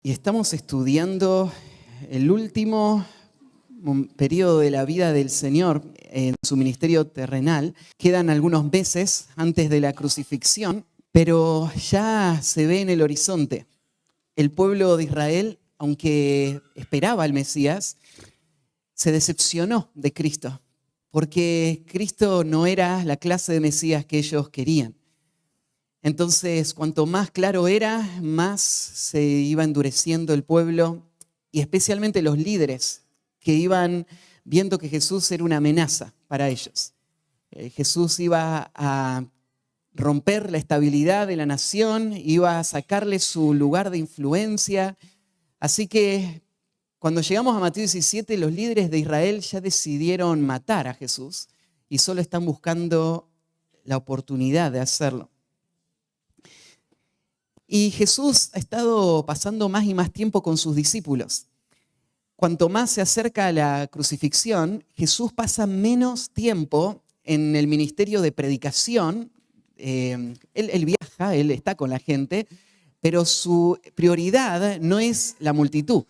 Y estamos estudiando el último periodo de la vida del Señor en su ministerio terrenal. Quedan algunos meses antes de la crucifixión, pero ya se ve en el horizonte. El pueblo de Israel, aunque esperaba al Mesías, se decepcionó de Cristo, porque Cristo no era la clase de Mesías que ellos querían. Entonces, cuanto más claro era, más se iba endureciendo el pueblo y especialmente los líderes que iban viendo que Jesús era una amenaza para ellos. Jesús iba a romper la estabilidad de la nación, iba a sacarle su lugar de influencia. Así que cuando llegamos a Mateo 17, los líderes de Israel ya decidieron matar a Jesús y solo están buscando la oportunidad de hacerlo. Y Jesús ha estado pasando más y más tiempo con sus discípulos. Cuanto más se acerca a la crucifixión, Jesús pasa menos tiempo en el ministerio de predicación. Él viaja, él está con la gente, pero su prioridad no es la multitud.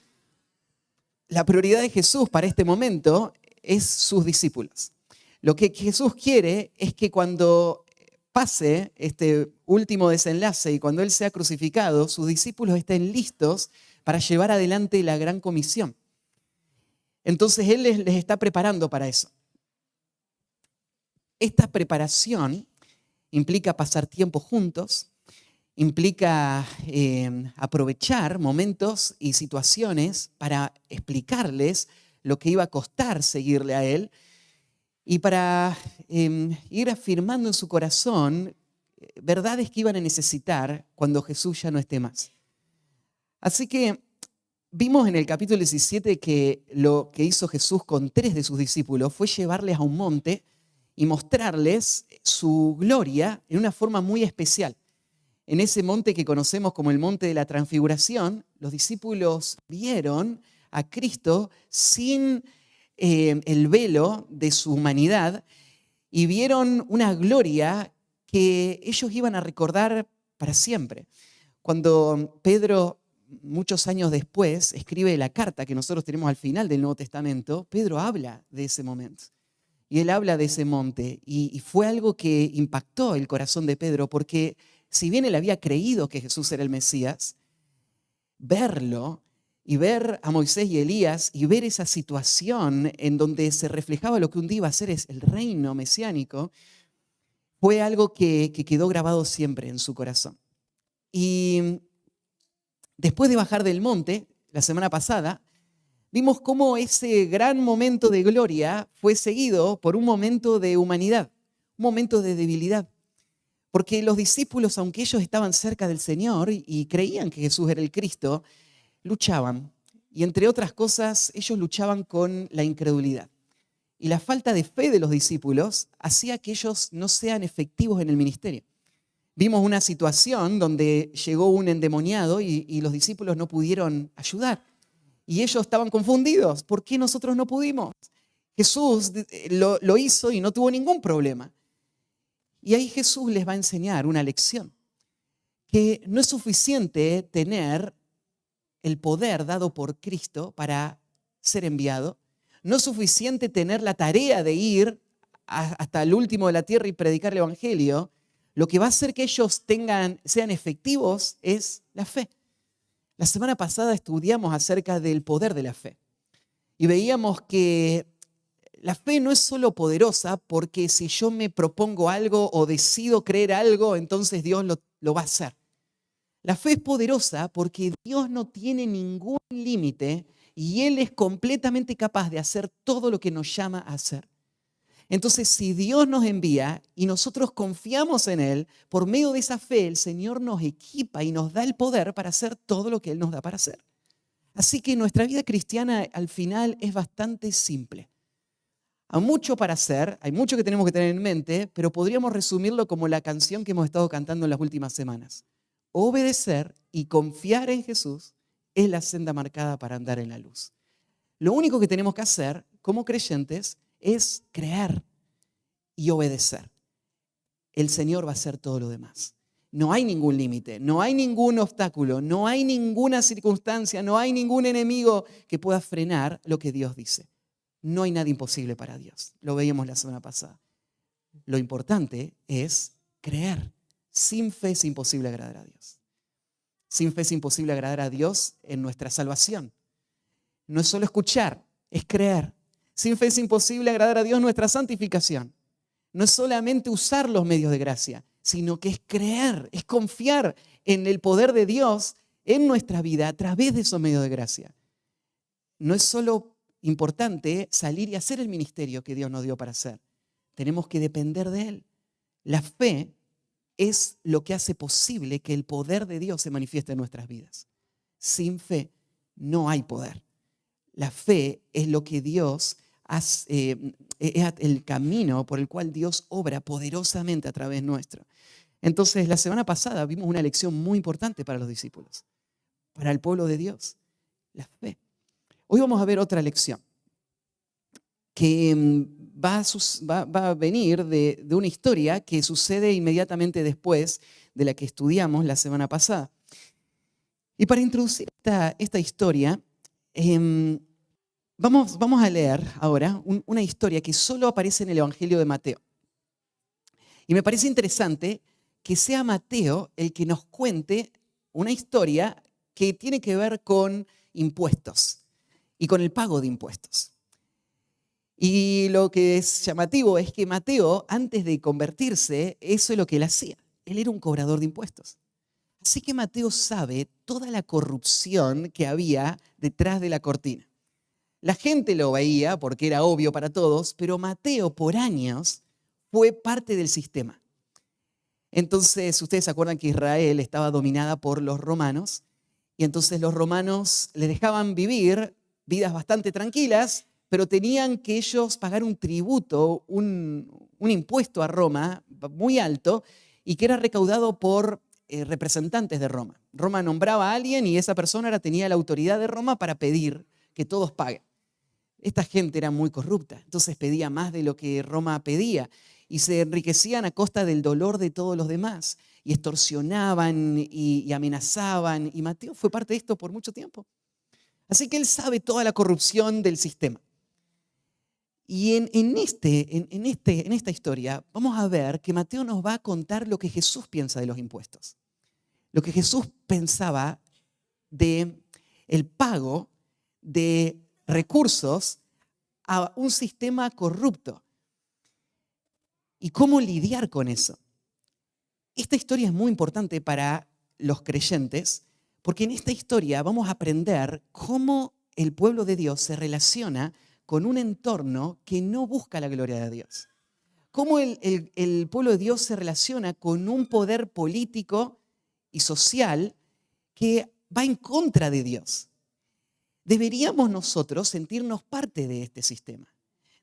La prioridad de Jesús para este momento es sus discípulos. Lo que Jesús quiere es que cuando pase este último desenlace y cuando Él sea crucificado, sus discípulos estén listos para llevar adelante la gran comisión. Entonces Él les está preparando para eso. Esta preparación implica pasar tiempo juntos, implica aprovechar momentos y situaciones para explicarles lo que iba a costar seguirle a Él y para ir afirmando en su corazón verdades que iban a necesitar cuando Jesús ya no esté más. Así que vimos en el capítulo 17 que lo que hizo Jesús con 3 de sus discípulos fue llevarles a un monte y mostrarles su gloria en una forma muy especial. En ese monte que conocemos como el monte de la transfiguración, los discípulos vieron a Cristo sin el velo de su humanidad y vieron una gloria que ellos iban a recordar para siempre. Cuando Pedro, muchos años después, escribe la carta que nosotros tenemos al final del Nuevo Testamento, Pedro habla de ese momento. Y él habla de ese monte y fue algo que impactó el corazón de Pedro porque si bien él había creído que Jesús era el Mesías, verlo y ver a Moisés y Elías y ver esa situación en donde se reflejaba lo que un día iba a ser el reino mesiánico, fue algo que quedó grabado siempre en su corazón. Y después de bajar del monte, la semana pasada, vimos cómo ese gran momento de gloria fue seguido por un momento de humanidad, un momento de debilidad. Porque los discípulos, aunque ellos estaban cerca del Señor y creían que Jesús era el Cristo, luchaban. Y entre otras cosas, ellos luchaban con la incredulidad. Y la falta de fe de los discípulos hacía que ellos no sean efectivos en el ministerio. Vimos una situación donde llegó un endemoniado y los discípulos no pudieron ayudar. Y ellos estaban confundidos. ¿Por qué nosotros no pudimos? Jesús lo hizo y no tuvo ningún problema. Y ahí Jesús les va a enseñar una lección, que no es suficiente tener el poder dado por Cristo para ser enviado, no es suficiente tener la tarea de ir hasta el último de la tierra y predicar el Evangelio. Lo que va a hacer que ellos sean efectivos es la fe. La semana pasada estudiamos acerca del poder de la fe y veíamos que la fe no es solo poderosa porque si yo me propongo algo o decido creer algo, entonces Dios lo va a hacer. La fe es poderosa porque Dios no tiene ningún límite y Él es completamente capaz de hacer todo lo que nos llama a hacer. Entonces, si Dios nos envía y nosotros confiamos en Él, por medio de esa fe, el Señor nos equipa y nos da el poder para hacer todo lo que Él nos da para hacer. Así que nuestra vida cristiana al final es bastante simple. Hay mucho para hacer, hay mucho que tenemos que tener en mente, pero podríamos resumirlo como la canción que hemos estado cantando en las últimas semanas. Obedecer y confiar en Jesús es la senda marcada para andar en la luz. Lo único que tenemos que hacer como creyentes es creer y obedecer. El Señor va a hacer todo lo demás. no hay ningún límite, no hay ningún obstáculo, no hay ninguna circunstancia, no hay ningún enemigo que pueda frenar lo que Dios dice. No hay nada imposible para Dios. Lo veíamos la semana pasada. Lo importante es creer. Sin fe es imposible agradar a Dios. Sin fe es imposible agradar a Dios en nuestra salvación. No es solo escuchar, es creer. Sin fe es imposible agradar a Dios en nuestra santificación. No es solamente usar los medios de gracia, sino que es creer, es confiar en el poder de Dios en nuestra vida a través de esos medios de gracia. No es solo importante salir y hacer el ministerio que Dios nos dio para hacer. Tenemos que depender de Él. La fe es lo que hace posible que el poder de Dios se manifieste en nuestras vidas. Sin fe no hay poder. La fe es lo que Dios hace, es el camino por el cual Dios obra poderosamente a través nuestro. Entonces, la semana pasada vimos una lección muy importante para los discípulos, para el pueblo de Dios, la fe. Hoy vamos a ver otra lección que va a venir de una historia que sucede inmediatamente después de la que estudiamos la semana pasada. Y para introducir esta historia, vamos a leer ahora una historia que solo aparece en el Evangelio de Mateo. Y me parece interesante que sea Mateo el que nos cuente una historia que tiene que ver con impuestos y con el pago de impuestos. Y lo que es llamativo es que Mateo, antes de convertirse, eso es lo que él hacía. Él era un cobrador de impuestos. Así que Mateo sabe toda la corrupción que había detrás de la cortina. La gente lo veía porque era obvio para todos, pero Mateo por años fue parte del sistema. Entonces, ustedes se acuerdan que Israel estaba dominada por los romanos y entonces los romanos les dejaban vivir vidas bastante tranquilas, pero tenían que ellos pagar un tributo, un impuesto a Roma muy alto y que era recaudado por representantes de Roma. Roma nombraba a alguien y esa persona tenía la autoridad de Roma para pedir que todos paguen. Esta gente era muy corrupta, entonces pedía más de lo que Roma pedía y se enriquecían a costa del dolor de todos los demás y extorsionaban y amenazaban, y Mateo fue parte de esto por mucho tiempo. Así que él sabe toda la corrupción del sistema. Y en esta historia vamos a ver que Mateo nos va a contar lo que Jesús piensa de los impuestos. Lo que Jesús pensaba de el pago de recursos a un sistema corrupto y cómo lidiar con eso. Esta historia es muy importante para los creyentes porque en esta historia vamos a aprender cómo el pueblo de Dios se relaciona con un entorno que no busca la gloria de Dios. Cómo el pueblo de Dios se relaciona con un poder político y social que va en contra de Dios. Deberíamos nosotros sentirnos parte de este sistema.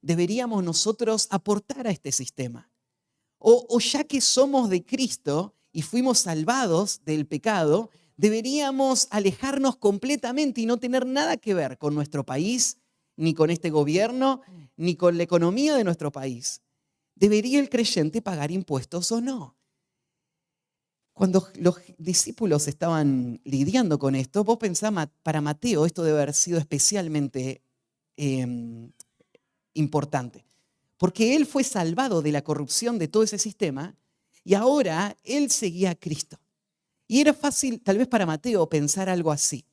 Deberíamos nosotros aportar a este sistema. O ya que somos de Cristo y fuimos salvados del pecado, deberíamos alejarnos completamente y no tener nada que ver con nuestro país, ni con este gobierno, ni con la economía de nuestro país. ¿Debería el creyente pagar impuestos o no? Cuando los discípulos estaban lidiando con esto, vos pensás, para Mateo esto debe haber sido especialmente importante. Porque él fue salvado de la corrupción de todo ese sistema y ahora él seguía a Cristo. Y era fácil, tal vez para Mateo, pensar algo así.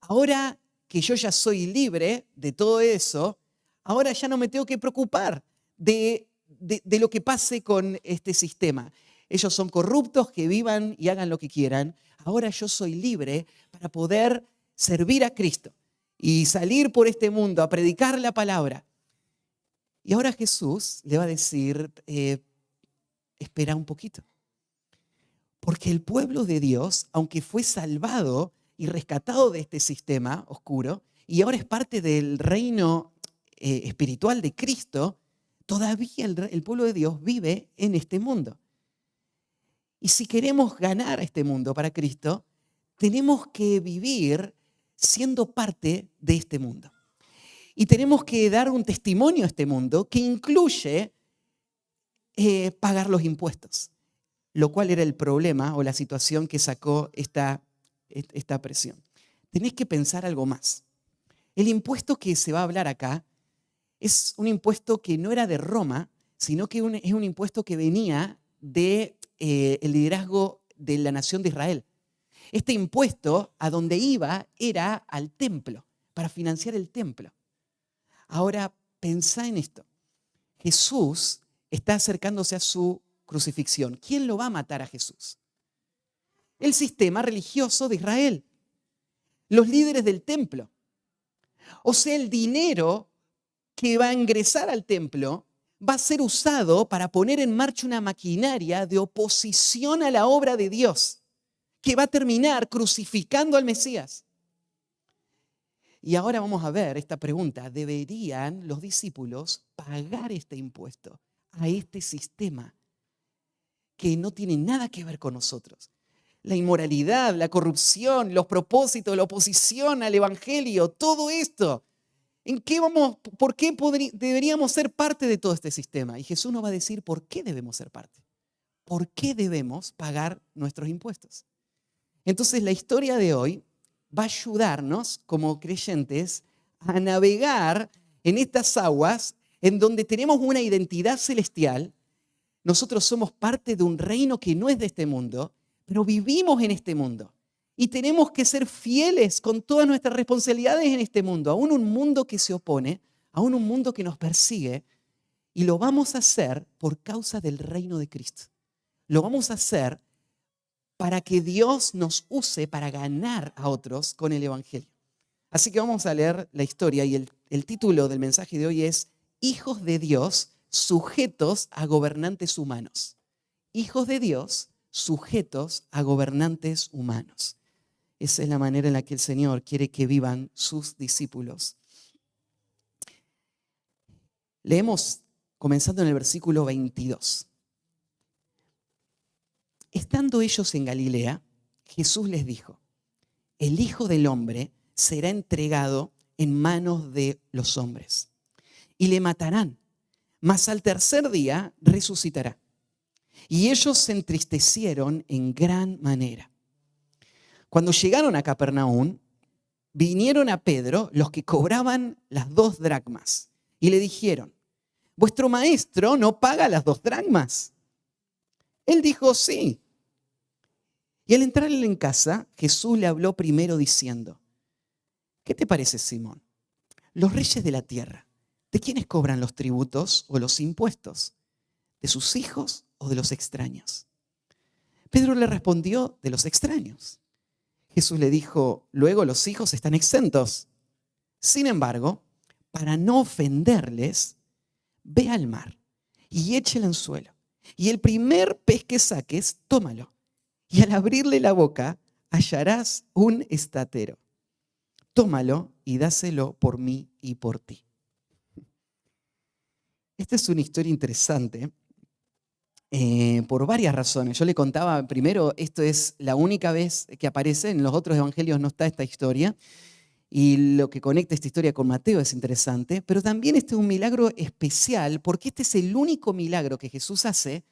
Ahora que yo ya soy libre de todo eso, ahora ya no me tengo que preocupar de lo que pase con este sistema. Ellos son corruptos, que vivan y hagan lo que quieran. Ahora yo soy libre para poder servir a Cristo y salir por este mundo a predicar la palabra. Y ahora Jesús le va a decir, espera un poquito. Porque el pueblo de Dios, aunque fue salvado y rescatado de este sistema oscuro, y ahora es parte del reino espiritual de Cristo, todavía el pueblo de Dios vive en este mundo. Y si queremos ganar a este mundo para Cristo, tenemos que vivir siendo parte de este mundo. Y tenemos que dar un testimonio a este mundo que incluye pagar los impuestos. lo cual era el problema o la situación que sacó esta presión. Tenés que pensar algo más. El impuesto que se va a hablar acá es un impuesto que no era de Roma, sino que es un impuesto que venía del liderazgo de la nación de Israel. Este impuesto a donde iba era al templo, para financiar el templo. Ahora, pensá en esto. Jesús está acercándose a su crucifixión. ¿Quién lo va a matar a Jesús? El sistema religioso de Israel, los líderes del templo. O sea, el dinero que va a ingresar al templo va a ser usado para poner en marcha una maquinaria de oposición a la obra de Dios, que va a terminar crucificando al Mesías. Y ahora vamos a ver esta pregunta. ¿Deberían los discípulos pagar este impuesto a este sistema que no tiene nada que ver con nosotros? La inmoralidad, la corrupción, los propósitos, la oposición al evangelio, todo esto. ¿Por qué deberíamos ser parte de todo este sistema? Y Jesús nos va a decir por qué debemos ser parte. ¿Por qué debemos pagar nuestros impuestos? Entonces la historia de hoy va a ayudarnos como creyentes a navegar en estas aguas en donde tenemos una identidad celestial. Nosotros somos parte de un reino que no es de este mundo, pero vivimos en este mundo. Y tenemos que ser fieles con todas nuestras responsabilidades en este mundo, aún un mundo que se opone, aún un mundo que nos persigue, y lo vamos a hacer por causa del reino de Cristo. Lo vamos a hacer para que Dios nos use para ganar a otros con el evangelio. Así que vamos a leer la historia y el título del mensaje de hoy es Hijos de Dios sujetos a gobernantes humanos. Hijos de Dios sujetos a gobernantes humanos. Esa es la manera en la que el Señor quiere que vivan sus discípulos. Leemos comenzando en el versículo 22. Estando ellos en Galilea, Jesús les dijo, el Hijo del Hombre será entregado en manos de los hombres y le matarán, mas al tercer día resucitará. Y ellos se entristecieron en gran manera. Cuando llegaron a Capernaum, vinieron a Pedro los que cobraban las 2 dracmas y le dijeron, ¿vuestro maestro no paga las 2 dracmas? Él dijo, sí. Y al entrar en casa, Jesús le habló primero diciendo, ¿qué te parece, Simón? Los reyes de la tierra, ¿de quiénes cobran los tributos o los impuestos? ¿De sus hijos o de los extraños? Pedro le respondió, de los extraños. Jesús le dijo, luego los hijos están exentos. Sin embargo, para no ofenderles, ve al mar y echa el anzuelo. Y el primer pez que saques, tómalo. Y al abrirle la boca, hallarás un estatero. Tómalo y dáselo por mí y por ti. Esta es una historia interesante por varias razones. Yo le contaba primero, esto es la única vez que aparece, en los otros evangelios no está esta historia. Y lo que conecta esta historia con Mateo es interesante, pero también este es un milagro especial porque este es el único milagro que Jesús hace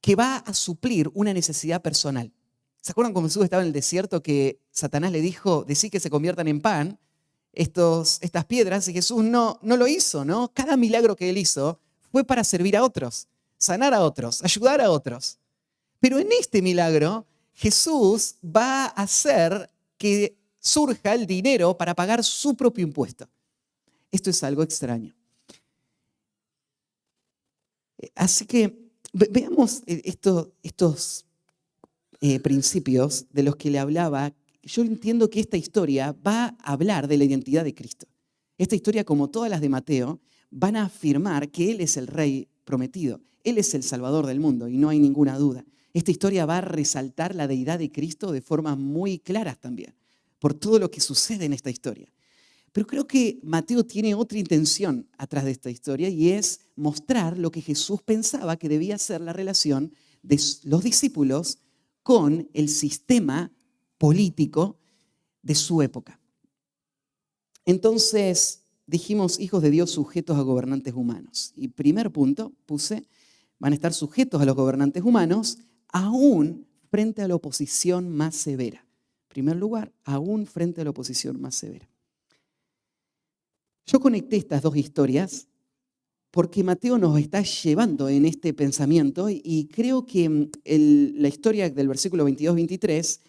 que va a suplir una necesidad personal. ¿Se acuerdan cuando Jesús estaba en el desierto que Satanás le dijo, decí que se conviertan en pan, estas piedras? Y Jesús no lo hizo, ¿no? Cada milagro que él hizo fue para servir a otros, sanar a otros, ayudar a otros. Pero en este milagro, Jesús va a hacer que surja el dinero para pagar su propio impuesto. Esto es algo extraño. Así que veamos estos principios de los que le hablaba. Yo entiendo que esta historia va a hablar de la identidad de Cristo. Esta historia, como todas las de Mateo, van a afirmar que Él es el Rey prometido. Él es el Salvador del mundo y no hay ninguna duda. Esta historia va a resaltar la deidad de Cristo de formas muy claras también, por todo lo que sucede en esta historia. Pero creo que Mateo tiene otra intención atrás de esta historia y es mostrar lo que Jesús pensaba que debía ser la relación de los discípulos con el sistema político de su época. Entonces, dijimos, hijos de Dios sujetos a gobernantes humanos. Y primer punto, van a estar sujetos a los gobernantes humanos aún frente a la oposición más severa. En primer lugar, aún frente a la oposición más severa. Yo conecté estas dos historias porque Mateo nos está llevando en este pensamiento y creo que la historia del versículo 22-23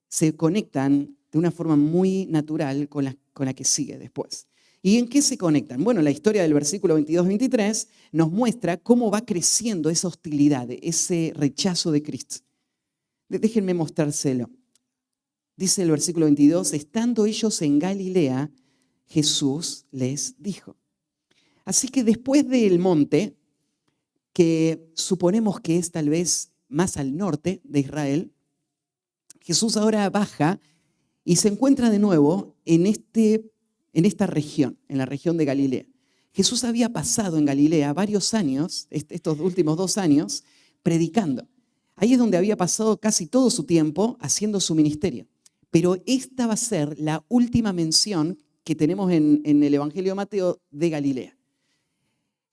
se conectan de una forma muy natural con la que sigue después. ¿Y en qué se conectan? Bueno, la historia del versículo 22-23 nos muestra cómo va creciendo esa hostilidad, ese rechazo de Cristo. Déjenme mostrárselo. Dice el versículo 22, estando ellos en Galilea, Jesús les dijo. Así que después del monte, que suponemos que es tal vez más al norte de Israel, Jesús ahora baja y se encuentra de nuevo en esta región, en la región de Galilea. Jesús había pasado en Galilea varios años, estos últimos 2 años, predicando. Ahí es donde había pasado casi todo su tiempo haciendo su ministerio. Pero esta va a ser la última mención que tenemos en el Evangelio de Mateo de Galilea.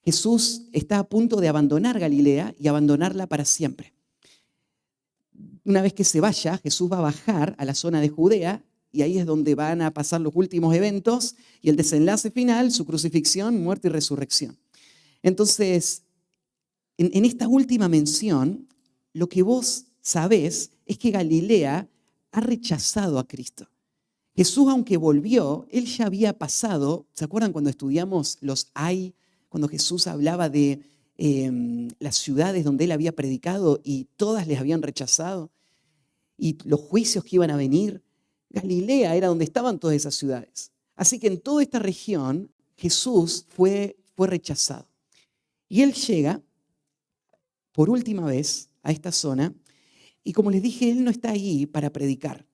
Jesús está a punto de abandonar Galilea y abandonarla para siempre. Una vez que se vaya, Jesús va a bajar a la zona de Judea y ahí es donde van a pasar los últimos eventos y el desenlace final, su crucifixión, muerte y resurrección. Entonces, en esta última mención, lo que vos sabés es que Galilea ha rechazado a Cristo. Jesús, aunque volvió, él ya había pasado, ¿se acuerdan cuando estudiamos los hay? Cuando Jesús hablaba de las ciudades donde él había predicado y todas les habían rechazado y los juicios que iban a venir. Galilea era donde estaban todas esas ciudades. Así que en toda esta región Jesús fue rechazado. Y él llega por última vez a esta zona y como les dije, él no está ahí para predicar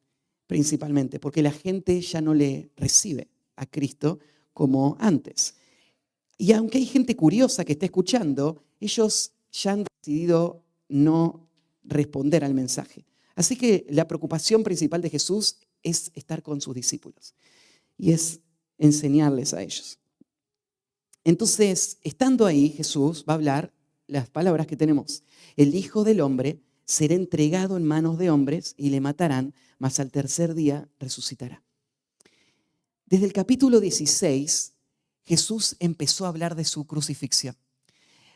principalmente porque la gente ya no le recibe a Cristo como antes. Y aunque hay gente curiosa que está escuchando, ellos ya han decidido no responder al mensaje. Así que la preocupación principal de Jesús es estar con sus discípulos y es enseñarles a ellos. Entonces, estando ahí, Jesús va a hablar las palabras que tenemos. El Hijo del Hombre será entregado en manos de hombres y le matarán, mas al tercer día resucitará. Desde el capítulo 16, Jesús empezó a hablar de su crucifixión.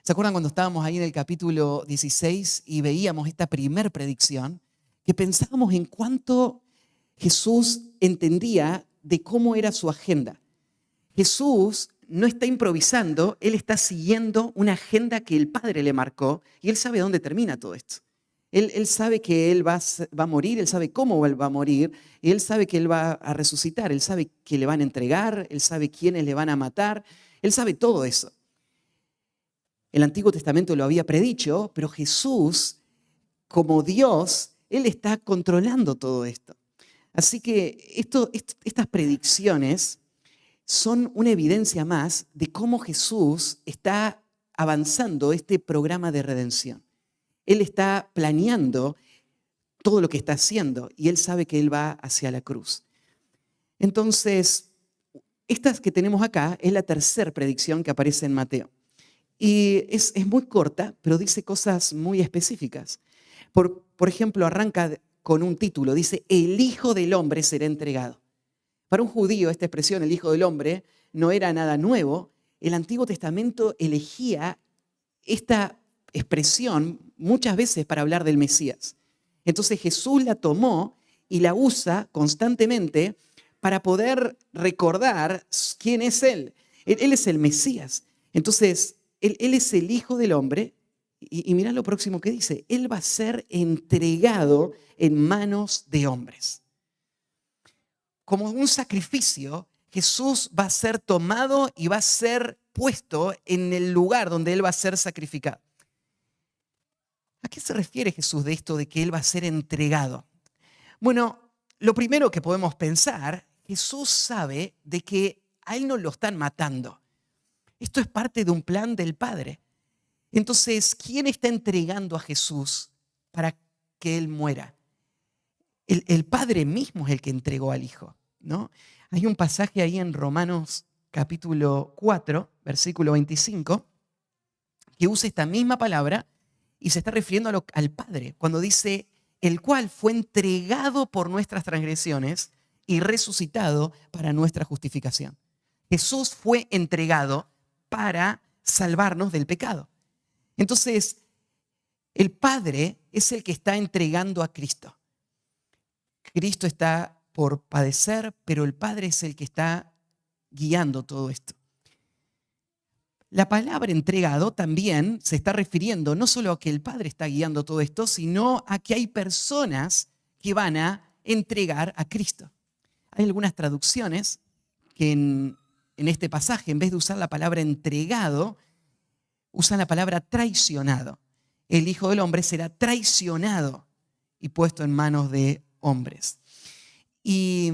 ¿Se acuerdan cuando estábamos ahí en el capítulo 16 y veíamos esta primer predicción? Que pensábamos en cuánto Jesús entendía de cómo era su agenda. Jesús no está improvisando, Él está siguiendo una agenda que el Padre le marcó y Él sabe dónde termina todo esto. Él sabe que Él va a morir, Él sabe cómo Él va a morir, y Él sabe que Él va a resucitar, Él sabe que le van a entregar, Él sabe quiénes le van a matar, Él sabe todo eso. El Antiguo Testamento lo había predicho, pero Jesús, como Dios, Él está controlando todo esto. Así que estas predicciones son una evidencia más de cómo Jesús está avanzando este programa de redención. Él está planeando todo lo que está haciendo y Él sabe que Él va hacia la cruz. Entonces, estas que tenemos acá es la tercera predicción que aparece en Mateo. Y es muy corta, pero dice cosas muy específicas. Por ejemplo, arranca con un título, dice, el Hijo del Hombre será entregado. Para un judío esta expresión, el Hijo del Hombre, no era nada nuevo. El Antiguo Testamento elegía esta expresión muchas veces para hablar del Mesías. Entonces Jesús la tomó y la usa constantemente para poder recordar quién es Él. Él es el Mesías. Entonces, Él es el Hijo del Hombre. Y mirá lo próximo que dice. Él va a ser entregado en manos de hombres. Como un sacrificio, Jesús va a ser tomado y va a ser puesto en el lugar donde Él va a ser sacrificado. ¿A qué se refiere Jesús de esto de que Él va a ser entregado? Bueno, lo primero que podemos pensar, Jesús sabe de que a Él no lo están matando. Esto es parte de un plan del Padre. Entonces, ¿quién está entregando a Jesús para que Él muera? El Padre mismo es el que entregó al Hijo, ¿no? Hay un pasaje ahí en Romanos capítulo 4, versículo 25, que usa esta misma palabra y se está refiriendo al Padre, cuando dice, el cual fue entregado por nuestras transgresiones y resucitado para nuestra justificación. Jesús fue entregado para salvarnos del pecado. Entonces, el Padre es el que está entregando a Cristo. Cristo está por padecer, pero el Padre es el que está guiando todo esto. La palabra entregado también se está refiriendo no solo a que el Padre está guiando todo esto, sino a que hay personas que van a entregar a Cristo. Hay algunas traducciones que en este pasaje, en vez de usar la palabra entregado, usan la palabra traicionado. El Hijo del Hombre será traicionado y puesto en manos de hombres. Y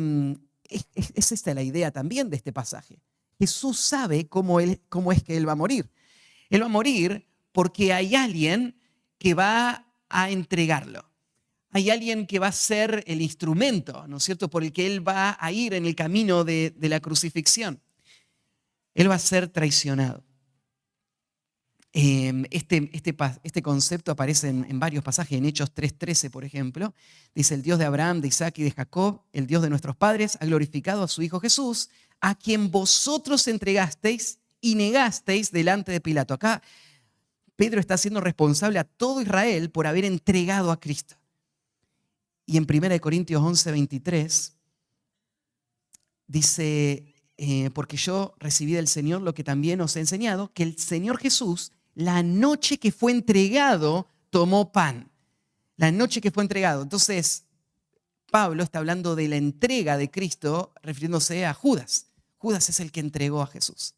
es esta la idea también de este pasaje. Jesús sabe cómo es que Él va a morir. Él va a morir porque hay alguien que va a entregarlo. Hay alguien que va a ser el instrumento, ¿no es cierto?, por el que Él va a ir en el camino de la crucifixión. Él va a ser traicionado. Este concepto aparece en varios pasajes, en Hechos 3:13, por ejemplo. Dice, el Dios de Abraham, de Isaac y de Jacob, el Dios de nuestros padres, ha glorificado a su Hijo Jesús, a quien vosotros entregasteis y negasteis delante de Pilato. Acá Pedro está siendo responsable a todo Israel por haber entregado a Cristo. Y en 1 Corintios 11:23 dice, porque yo recibí del Señor lo que también os he enseñado, que el Señor Jesús, la noche que fue entregado, tomó pan. La noche que fue entregado. Entonces, Pablo está hablando de la entrega de Cristo, refiriéndose a Judas. Judas es el que entregó a Jesús.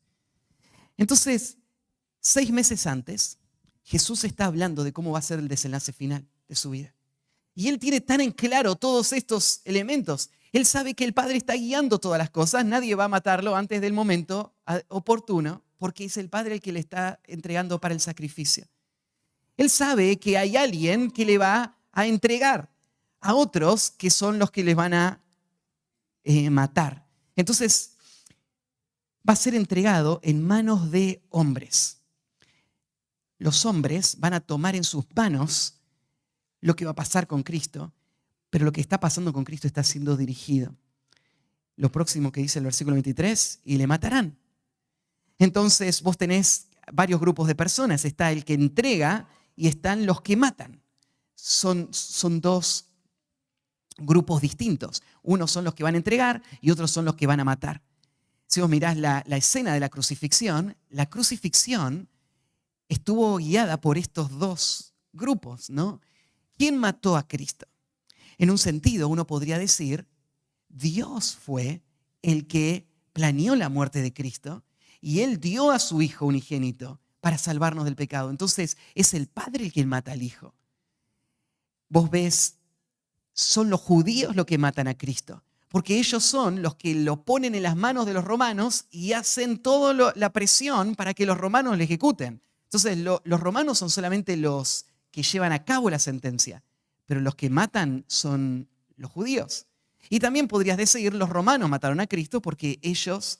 Entonces, 6 meses antes, Jesús está hablando de cómo va a ser el desenlace final de su vida. Y Él tiene tan en claro todos estos elementos. Él sabe que el Padre está guiando todas las cosas. Nadie va a matarlo antes del momento oportuno, porque es el Padre el que le está entregando para el sacrificio. Él sabe que hay alguien que le va a entregar a otros que son los que les van a matar. Entonces, va a ser entregado en manos de hombres. Los hombres van a tomar en sus manos lo que va a pasar con Cristo, pero lo que está pasando con Cristo está siendo dirigido. Lo próximo que dice el versículo 23, y le matarán. Entonces vos tenés varios grupos de personas. Está el que entrega y están los que matan. Son 2 grupos distintos. Unos son los que van a entregar y otros son los que van a matar. Si vos mirás la escena de la crucifixión estuvo guiada por estos 2 grupos, ¿no? ¿Quién mató a Cristo? En un sentido, uno podría decir, Dios fue el que planeó la muerte de Cristo y Él dio a su Hijo unigénito para salvarnos del pecado. Entonces, es el Padre el que mata al Hijo. Vos ves, son los judíos los que matan a Cristo, porque ellos son los que lo ponen en las manos de los romanos y hacen toda la presión para que los romanos le ejecuten. Entonces, los romanos son solamente los que llevan a cabo la sentencia, pero los que matan son los judíos. Y también podrías decir, los romanos mataron a Cristo porque ellos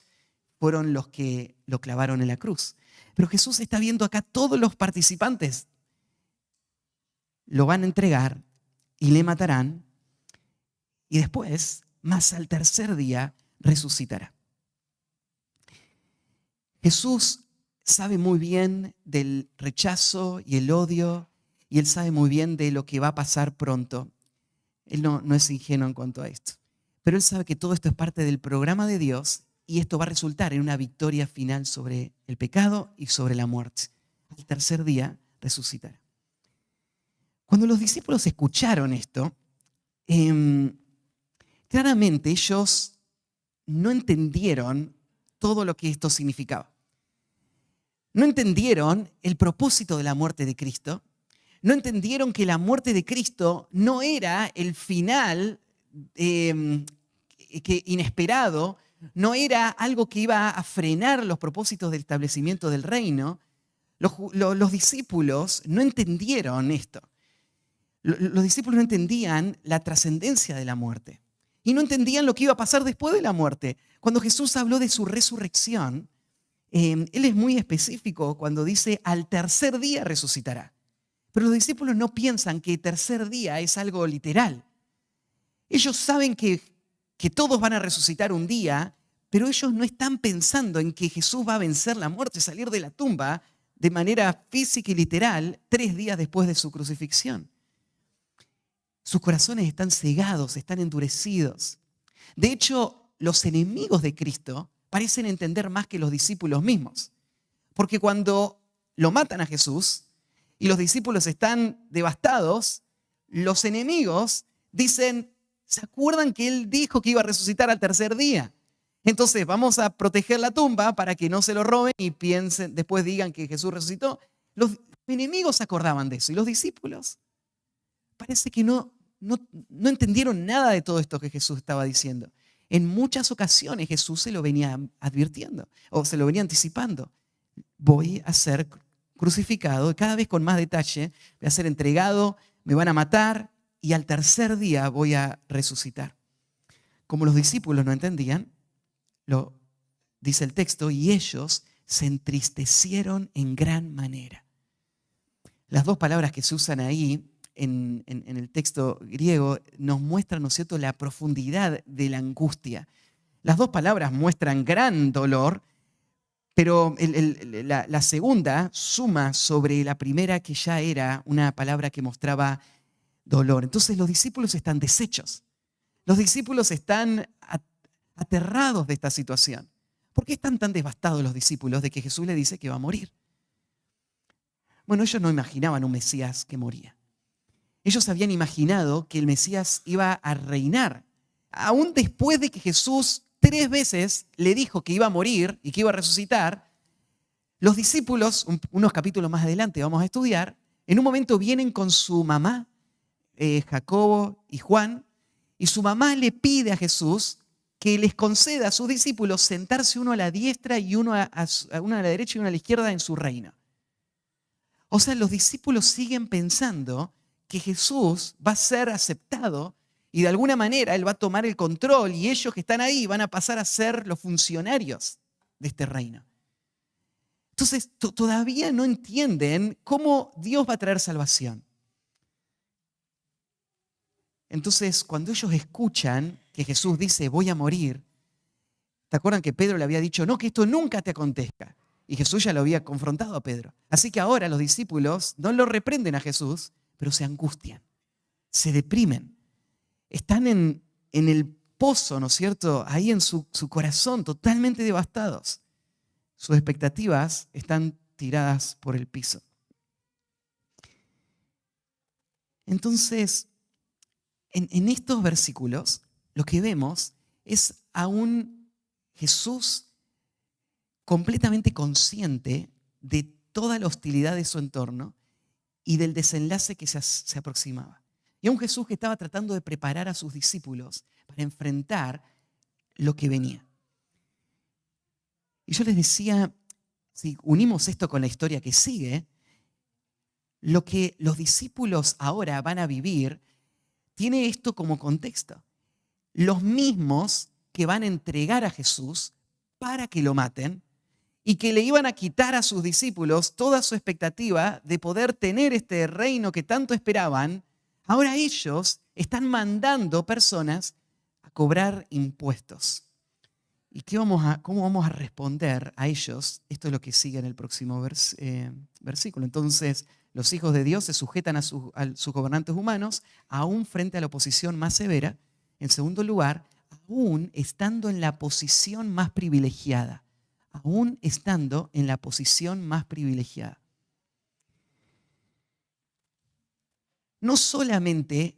fueron los que lo clavaron en la cruz. Pero Jesús está viendo acá todos los participantes. Lo van a entregar y le matarán, y después, más al tercer día, resucitará. Jesús sabe muy bien del rechazo y el odio, y Él sabe muy bien de lo que va a pasar pronto. Él no es ingenuo en cuanto a esto. Pero Él sabe que todo esto es parte del programa de Dios y esto va a resultar en una victoria final sobre el pecado y sobre la muerte. Al tercer día resucitará. Cuando los discípulos escucharon esto, claramente ellos no entendieron todo lo que esto significaba. No entendieron el propósito de la muerte de Cristo. No entendieron que la muerte de Cristo no era el final inesperado, no era algo que iba a frenar los propósitos del establecimiento del reino. Los discípulos no entendieron esto. Los discípulos no entendían la trascendencia de la muerte y no entendían lo que iba a pasar después de la muerte. Cuando Jesús habló de su resurrección, Él es muy específico cuando dice al tercer día resucitará. Pero los discípulos no piensan que tercer día es algo literal. Ellos saben que todos van a resucitar un día, pero ellos no están pensando en que Jesús va a vencer la muerte, salir de la tumba de manera física y literal 3 días después de su crucifixión. Sus corazones están cegados, están endurecidos. De hecho, los enemigos de Cristo parecen entender más que los discípulos mismos. Porque cuando lo matan a Jesús y los discípulos están devastados, los enemigos dicen, ¿se acuerdan que él dijo que iba a resucitar al tercer día? Entonces vamos a proteger la tumba para que no se lo roben y piensen, después digan que Jesús resucitó. Los enemigos se acordaban de eso y los discípulos parece que no entendieron nada de todo esto que Jesús estaba diciendo. En muchas ocasiones Jesús se lo venía advirtiendo o se lo venía anticipando. Voy a ser crucificado, cada vez con más detalle, voy a ser entregado, me van a matar y al tercer día voy a resucitar. Como los discípulos no entendían, lo dice el texto, y ellos se entristecieron en gran manera. Las dos palabras que se usan ahí en el texto griego nos muestran, ¿no es cierto?, la profundidad de la angustia. Las dos palabras muestran gran dolor, pero la segunda suma sobre la primera, que ya era una palabra que mostraba dolor. Entonces los discípulos están deshechos. Los discípulos están aterrados de esta situación. ¿Por qué están tan devastados los discípulos de que Jesús le dice que va a morir? Bueno, ellos no imaginaban un Mesías que moría. Ellos habían imaginado que el Mesías iba a reinar. Aún después de que Jesús 3 veces le dijo que iba a morir y que iba a resucitar, los discípulos, unos capítulos más adelante vamos a estudiar, en un momento vienen con su mamá, Jacobo y Juan, y su mamá le pide a Jesús que les conceda a sus discípulos sentarse uno a la diestra y uno a la derecha y uno a la izquierda en su reino. O sea, los discípulos siguen pensando que Jesús va a ser aceptado y de alguna manera Él va a tomar el control y ellos que están ahí van a pasar a ser los funcionarios de este reino. Entonces, todavía no entienden cómo Dios va a traer salvación. Entonces, cuando ellos escuchan que Jesús dice, voy a morir, ¿te acuerdan que Pedro le había dicho, no, que esto nunca te acontezca? Y Jesús ya lo había confrontado a Pedro. Así que ahora los discípulos no lo reprenden a Jesús, pero se angustian, se deprimen. Están en el pozo, ¿no es cierto? Ahí en su corazón, totalmente devastados. Sus expectativas están tiradas por el piso. Entonces, en estos versículos, lo que vemos es a un Jesús completamente consciente de toda la hostilidad de su entorno y del desenlace que se aproximaba. Y a un Jesús que estaba tratando de preparar a sus discípulos para enfrentar lo que venía. Y yo les decía, si unimos esto con la historia que sigue, lo que los discípulos ahora van a vivir tiene esto como contexto. Los mismos que van a entregar a Jesús para que lo maten y que le iban a quitar a sus discípulos toda su expectativa de poder tener este reino que tanto esperaban, ahora ellos están mandando personas a cobrar impuestos. ¿Y cómo vamos a responder a ellos? Esto es lo que sigue en el próximo versículo. Entonces, los hijos de Dios se sujetan a sus gobernantes humanos, aún frente a la oposición más severa. En segundo lugar, aún estando en la posición más privilegiada. Aún estando en la posición más privilegiada. No solamente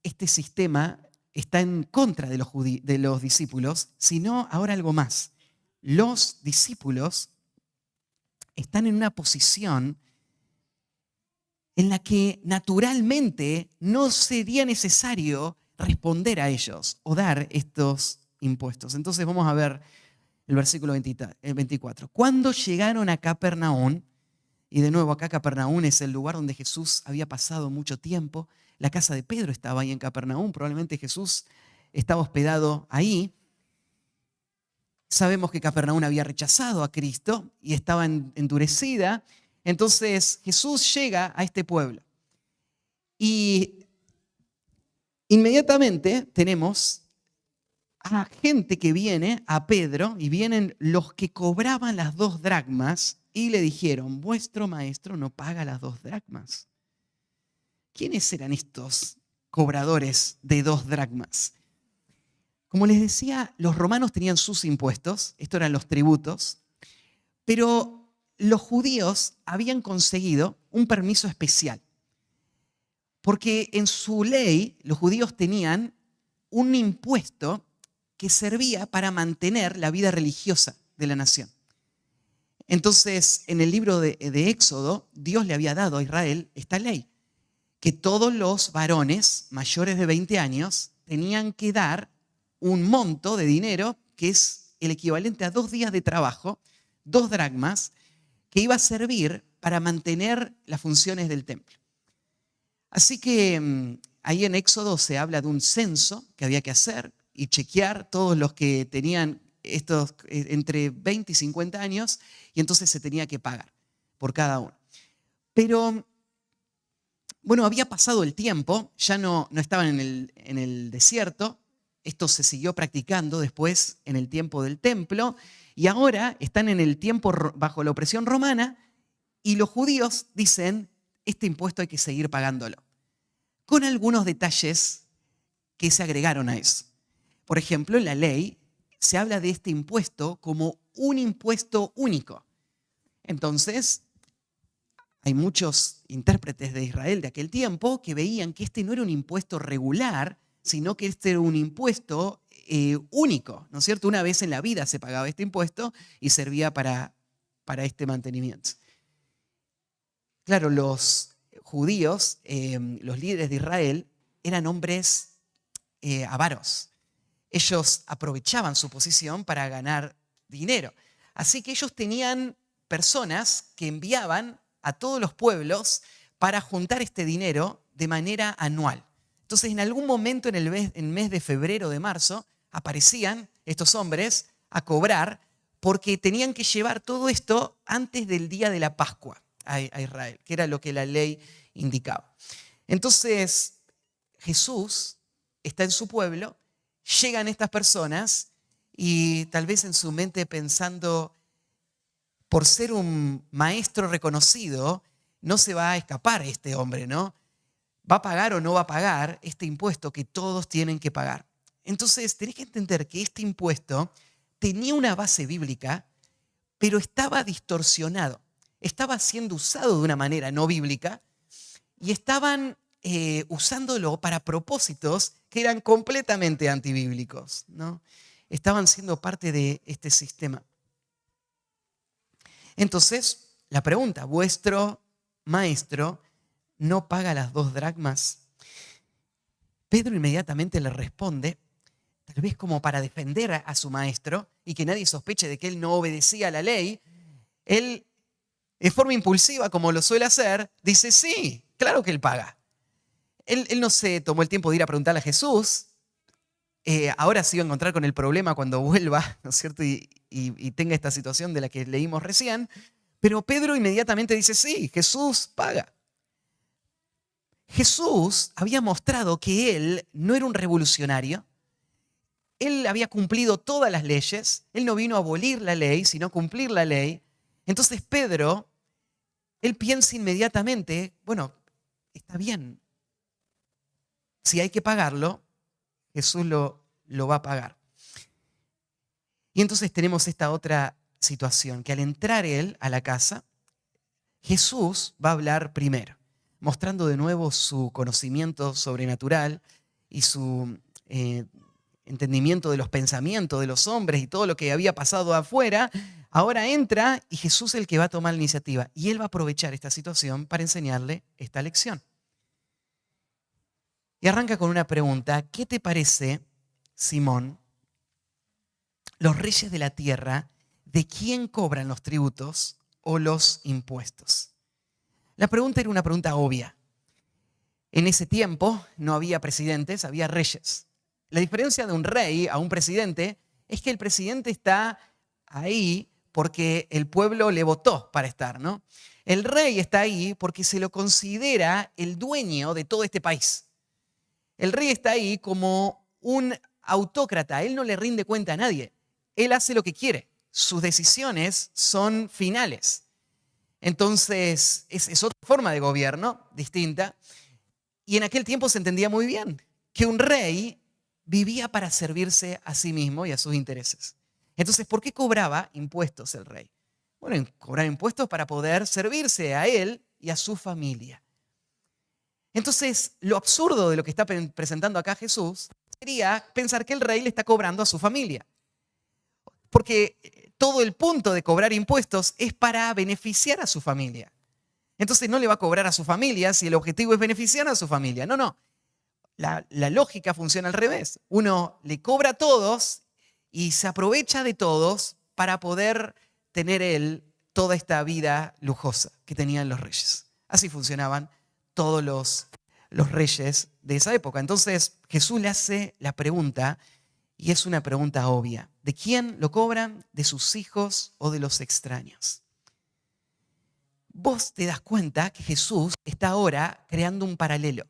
este sistema está en contra de los discípulos, sino ahora algo más. Los discípulos están en una posición en la que naturalmente no sería necesario responder a ellos o dar estos impuestos. Entonces vamos a ver el versículo 24. Cuando llegaron a Capernaum, y de nuevo acá Capernaum es el lugar donde Jesús había pasado mucho tiempo, la casa de Pedro estaba ahí en Capernaum, probablemente Jesús estaba hospedado ahí. Sabemos que Capernaum había rechazado a Cristo y estaba endurecida. Entonces Jesús llega a este pueblo. Y inmediatamente tenemos a gente que viene a Pedro y vienen los que cobraban las 2 dracmas y le dijeron, vuestro maestro no paga las 2 dracmas. ¿Quiénes eran estos cobradores de 2 dracmas? Como les decía, los romanos tenían sus impuestos, estos eran los tributos, pero los judíos habían conseguido un permiso especial, porque en su ley los judíos tenían un impuesto que servía para mantener la vida religiosa de la nación. Entonces, en el libro de Éxodo, Dios le había dado a Israel esta ley, que todos los varones mayores de 20 años tenían que dar un monto de dinero que es el equivalente a 2 días de trabajo, 2 dracmas, que iba a servir para mantener las funciones del templo. Así que ahí en Éxodo se habla de un censo que había que hacer y chequear todos los que tenían estos entre 20 y 50 años, y entonces se tenía que pagar por cada uno. Pero bueno, había pasado el tiempo, ya no estaban en el desierto. Esto se siguió practicando después en el tiempo del templo y ahora están en el tiempo bajo la opresión romana y los judíos dicen, este impuesto hay que seguir pagándolo, con algunos detalles que se agregaron a eso. Por ejemplo, en la ley se habla de este impuesto como un impuesto único. Entonces, hay muchos intérpretes de Israel de aquel tiempo que veían que este no era un impuesto regular, sino que este era un impuesto único, ¿no es cierto? Una vez en la vida se pagaba este impuesto y servía para este mantenimiento. Claro, los judíos, los líderes de Israel, eran hombres avaros. Ellos aprovechaban su posición para ganar dinero. Así que ellos tenían personas que enviaban a todos los pueblos para juntar este dinero de manera anual. Entonces, en algún momento en el mes de febrero o de marzo, aparecían estos hombres a cobrar porque tenían que llevar todo esto antes del día de la Pascua a Israel, que era lo que la ley indicaba. Entonces, Jesús está en su pueblo, llegan estas personas y tal vez en su mente pensando, por ser un maestro reconocido, no se va a escapar este hombre, ¿no? ¿Va a pagar o no va a pagar este impuesto que todos tienen que pagar? Entonces, tenés que entender que este impuesto tenía una base bíblica, pero estaba distorsionado. Estaba siendo usado de una manera no bíblica y estaban usándolo para propósitos que eran completamente antibíblicos, ¿no? Estaban siendo parte de este sistema. Entonces, la pregunta, ¿vuestro maestro no paga las 2 dracmas? Pedro inmediatamente le responde, tal vez como para defender a su maestro y que nadie sospeche de que él no obedecía a la ley. Él, de forma impulsiva, como lo suele hacer, dice, sí, claro que él paga. Él no se tomó el tiempo de ir a preguntarle a Jesús. Ahora se iba a encontrar con el problema cuando vuelva, ¿no es cierto? Y tenga esta situación de la que leímos recién. Pero Pedro inmediatamente dice, sí, Jesús paga. Jesús había mostrado que él no era un revolucionario. Él había cumplido todas las leyes. Él no vino a abolir la ley, sino a cumplir la ley. Entonces Pedro, él piensa inmediatamente, bueno, está bien. Si hay que pagarlo, Jesús lo va a pagar. Y entonces tenemos esta otra situación, que al entrar él a la casa, Jesús va a hablar primero, mostrando de nuevo su conocimiento sobrenatural y su entendimiento de los pensamientos de los hombres y todo lo que había pasado afuera. Ahora entra y Jesús es el que va a tomar la iniciativa y él va a aprovechar esta situación para enseñarle esta lección. Y arranca con una pregunta, ¿qué te parece, Simón, los reyes de la tierra, de quién cobran los tributos o los impuestos? La pregunta era una pregunta obvia. En ese tiempo no había presidentes, había reyes. La diferencia de un rey a un presidente es que el presidente está ahí porque el pueblo le votó para estar, ¿no? El rey está ahí porque se lo considera el dueño de todo este país. El rey está ahí como un autócrata. Él no le rinde cuenta a nadie. Él hace lo que quiere. Sus decisiones son finales. Entonces, es otra forma de gobierno distinta. Y en aquel tiempo se entendía muy bien que un rey vivía para servirse a sí mismo y a sus intereses. Entonces, ¿por qué cobraba impuestos el rey? Bueno, cobraba impuestos para poder servirse a él y a su familia. Entonces, lo absurdo de lo que está presentando acá Jesús sería pensar que el rey le está cobrando a su familia. Porque todo el punto de cobrar impuestos es para beneficiar a su familia. Entonces no le va a cobrar a su familia si el objetivo es beneficiar a su familia. No, no. La lógica funciona al revés. Uno le cobra a todos y se aprovecha de todos para poder tener él toda esta vida lujosa que tenían los reyes. Así funcionaban todos los reyes de esa época. Entonces Jesús le hace la pregunta, y es una pregunta obvia. ¿De quién lo cobran? ¿De sus hijos o de los extraños? Vos te das cuenta que Jesús está ahora creando un paralelo.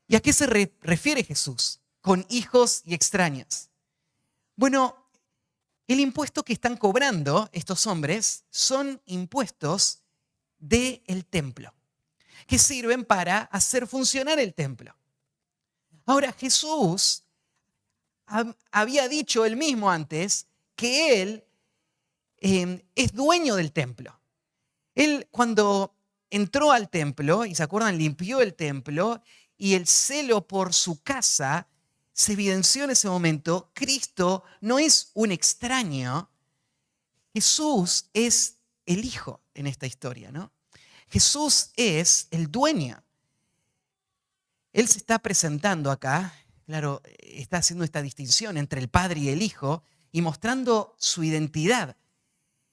¿Y a qué se refiere Jesús con hijos y extraños? Bueno, el impuesto que están cobrando estos hombres son impuestos del templo, que sirven para hacer funcionar el templo. Ahora, Jesús había dicho él mismo antes que él es dueño del templo. Él cuando entró al templo, y se acuerdan, limpió el templo, y el celo por su casa se evidenció en ese momento. Cristo no es un extraño, Jesús es el Hijo en esta historia, ¿no? Jesús es el dueño. Él se está presentando acá, claro, está haciendo esta distinción entre el Padre y el Hijo y mostrando su identidad.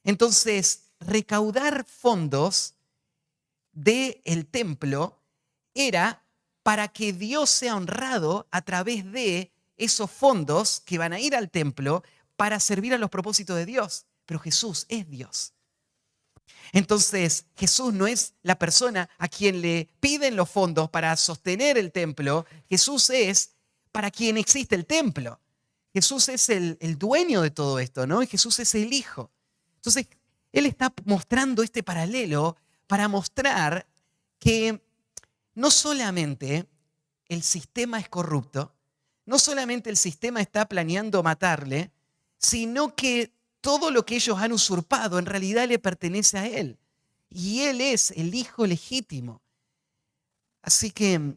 Entonces, recaudar fondos del templo era para que Dios sea honrado a través de esos fondos que van a ir al templo para servir a los propósitos de Dios. Pero Jesús es Dios. Entonces, Jesús no es la persona a quien le piden los fondos para sostener el templo. Jesús es para quien existe el templo. Jesús es el dueño de todo esto, ¿no? Y Jesús es el Hijo. Entonces, Él está mostrando este paralelo para mostrar que no solamente el sistema es corrupto, no solamente el sistema está planeando matarle, sino que todo lo que ellos han usurpado en realidad le pertenece a Él. Y Él es el Hijo legítimo. Así que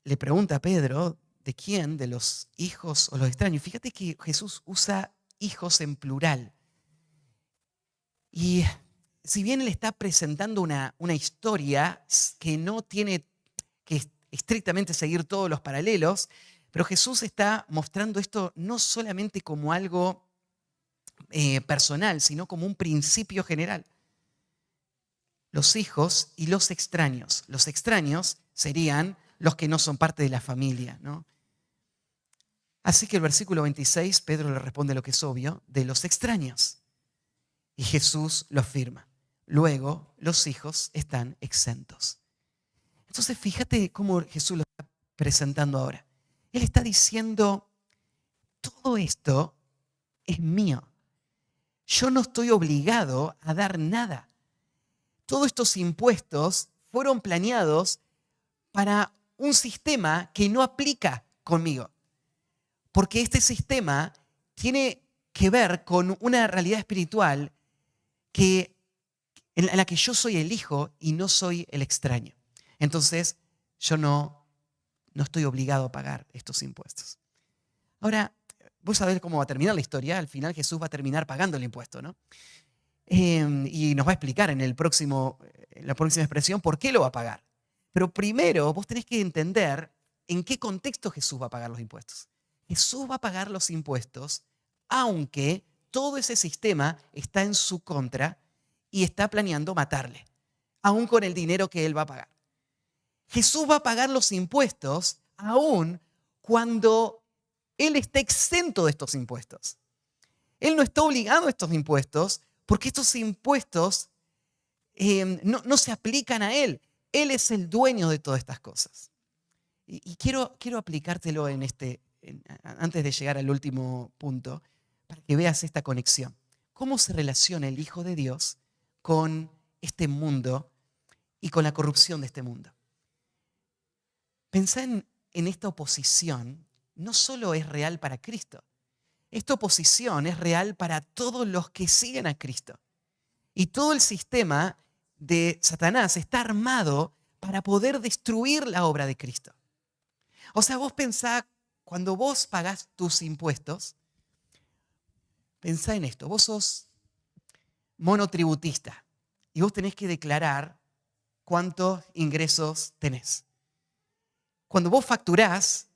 le pregunta a Pedro, ¿de quién? ¿De los hijos o los extraños? Fíjate que Jesús usa hijos en plural. Y si bien Él está presentando una historia que no tiene que estrictamente seguir todos los paralelos, pero Jesús está mostrando esto no solamente como algo personal, sino como un principio general. Los hijos y los extraños. Los extraños serían los que no son parte de la familia, ¿no? Así que el versículo 26, Pedro le responde lo que es obvio, de los extraños. Y Jesús lo afirma. Luego, los hijos están exentos. Entonces, fíjate cómo Jesús lo está presentando ahora. Él está diciendo, todo esto es mío. Yo no estoy obligado a dar nada. Todos estos impuestos fueron planeados para un sistema que no aplica conmigo. Porque este sistema tiene que ver con una realidad espiritual en la que yo soy el hijo y no soy el extraño. Entonces, yo no estoy obligado a pagar estos impuestos. Ahora, vos sabés cómo va a terminar la historia. Al final Jesús va a terminar pagando el impuesto, ¿no? Y nos va a explicar en la próxima expresión por qué lo va a pagar. Pero primero vos tenés que entender en qué contexto Jesús va a pagar los impuestos. Jesús va a pagar los impuestos aunque todo ese sistema está en su contra y está planeando matarle, aún con el dinero que él va a pagar. Jesús va a pagar los impuestos aún cuando él está exento de estos impuestos. Él no está obligado a estos impuestos porque estos impuestos no se aplican a Él. Él es el dueño de todas estas cosas. Y quiero aplicártelo antes de llegar al último punto, para que veas esta conexión. ¿Cómo se relaciona el Hijo de Dios con este mundo y con la corrupción de este mundo? Pensá en esta oposición. No solo es real para Cristo. Esta oposición es real para todos los que siguen a Cristo. Y todo el sistema de Satanás está armado para poder destruir la obra de Cristo. O sea, vos pensá, cuando vos pagás tus impuestos, pensá en esto. Vos sos monotributista y vos tenés que declarar cuántos ingresos tenés. Cuando vos facturás,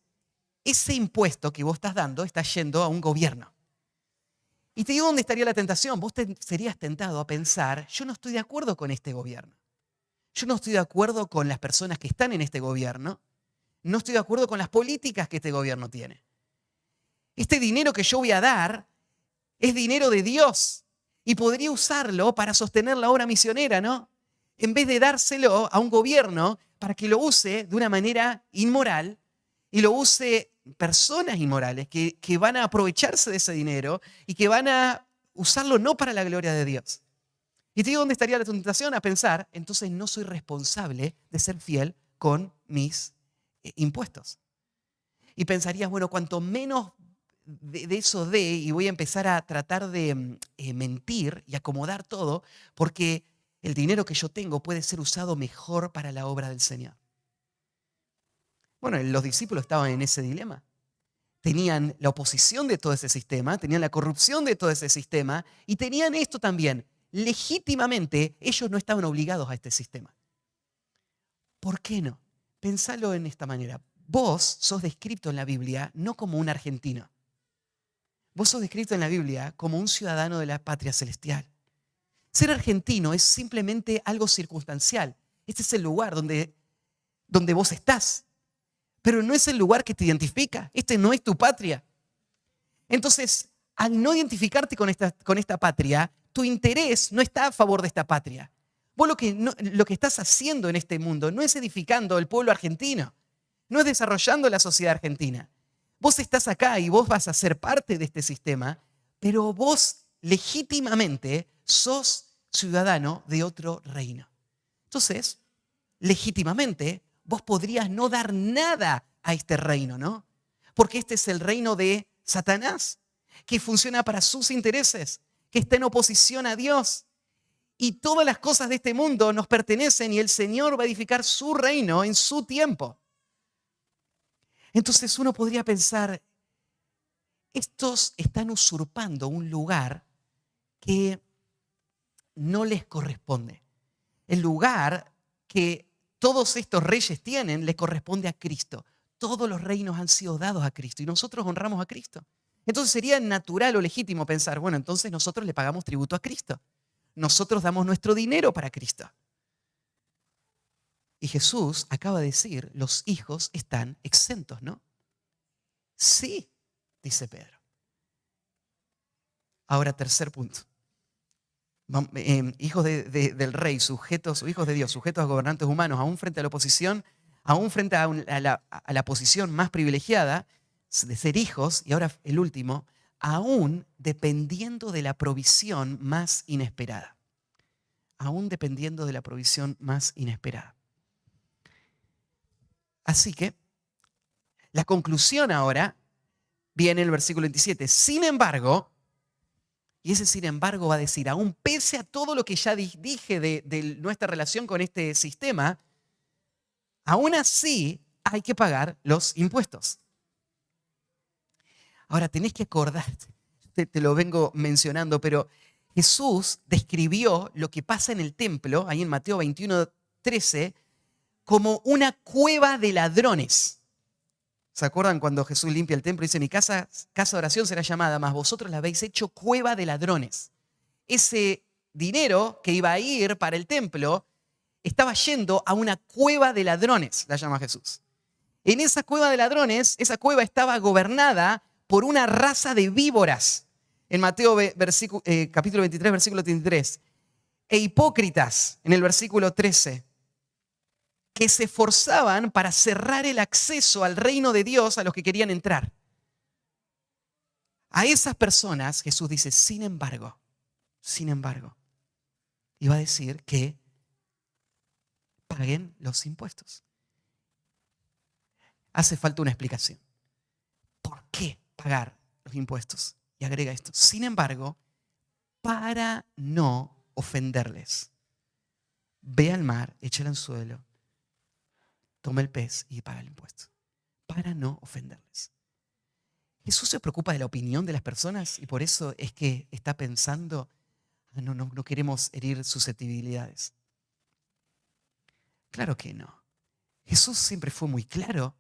ese impuesto que vos estás dando está yendo a un gobierno. Y te digo dónde estaría la tentación. Vos serías tentado a pensar, yo no estoy de acuerdo con este gobierno. Yo no estoy de acuerdo con las personas que están en este gobierno. No estoy de acuerdo con las políticas que este gobierno tiene. Este dinero que yo voy a dar es dinero de Dios y podría usarlo para sostener la obra misionera, ¿no? En vez de dárselo a un gobierno para que lo use de una manera inmoral y lo use personas inmorales que van a aprovecharse de ese dinero y que van a usarlo no para la gloria de Dios. Y te digo dónde estaría la tentación, a pensar, entonces no soy responsable de ser fiel con mis impuestos. Y pensarías, bueno, cuanto menos de eso dé, y voy a empezar a tratar de mentir y acomodar todo, porque el dinero que yo tengo puede ser usado mejor para la obra del Señor. Bueno, los discípulos estaban en ese dilema. Tenían la oposición de todo ese sistema, tenían la corrupción de todo ese sistema y tenían esto también. Legítimamente, ellos no estaban obligados a este sistema. ¿Por qué no? Pensalo en esta manera. Vos sos descrito en la Biblia no como un argentino. Vos sos descrito en la Biblia como un ciudadano de la patria celestial. Ser argentino es simplemente algo circunstancial. Este es el lugar donde vos estás. Pero no es el lugar que te identifica. Este no es tu patria. Entonces, al no identificarte con esta patria, tu interés no está a favor de esta patria. Vos lo que estás haciendo en este mundo no es edificando el pueblo argentino, no es desarrollando la sociedad argentina. Vos estás acá y vos vas a ser parte de este sistema, pero vos legítimamente sos ciudadano de otro reino. Entonces, legítimamente, vos podrías no dar nada a este reino, ¿no? Porque este es el reino de Satanás, que funciona para sus intereses, que está en oposición a Dios. Y todas las cosas de este mundo nos pertenecen y el Señor va a edificar su reino en su tiempo. Entonces uno podría pensar, estos están usurpando un lugar que no les corresponde. El lugar que todos estos reyes tienen les corresponde a Cristo. Todos los reinos han sido dados a Cristo y nosotros honramos a Cristo. Entonces sería natural o legítimo pensar, bueno, entonces nosotros le pagamos tributo a Cristo. Nosotros damos nuestro dinero para Cristo. Y Jesús acaba de decir, los hijos están exentos, ¿no? Sí, dice Pedro. Ahora, tercer punto. Hijos del rey, hijos de Dios, sujetos a gobernantes humanos, aún frente a la oposición, aún frente a la posición más privilegiada de ser hijos, y ahora el último, aún dependiendo de la provisión más inesperada. Aún dependiendo de la provisión más inesperada. Así que, la conclusión ahora viene en el versículo 27. Sin embargo, y ese sin embargo va a decir, aún pese a todo lo que ya dije de nuestra relación con este sistema, aún así hay que pagar los impuestos. Ahora tenés que acordarte, te lo vengo mencionando, pero Jesús describió lo que pasa en el templo, ahí en Mateo 21:13, como una cueva de ladrones. ¿Se acuerdan cuando Jesús limpia el templo y dice, mi casa de oración será llamada, mas vosotros la habéis hecho cueva de ladrones? Ese dinero que iba a ir para el templo estaba yendo a una cueva de ladrones, la llama Jesús. En esa cueva de ladrones, esa cueva estaba gobernada por una raza de víboras. En Mateo capítulo 23, versículo 33. e hipócritas, en el versículo 13, que se esforzaban para cerrar el acceso al reino de Dios a los que querían entrar. A esas personas Jesús dice, sin embargo, iba a decir que paguen los impuestos. Hace falta una explicación. ¿Por qué pagar los impuestos? Y agrega esto, sin embargo, para no ofenderles. Ve al mar, echa el anzuelo, toma el pez y paga el impuesto. Para no ofenderles. Jesús se preocupa de la opinión de las personas y por eso es que está pensando, no queremos herir susceptibilidades. Claro que no. Jesús siempre fue muy claro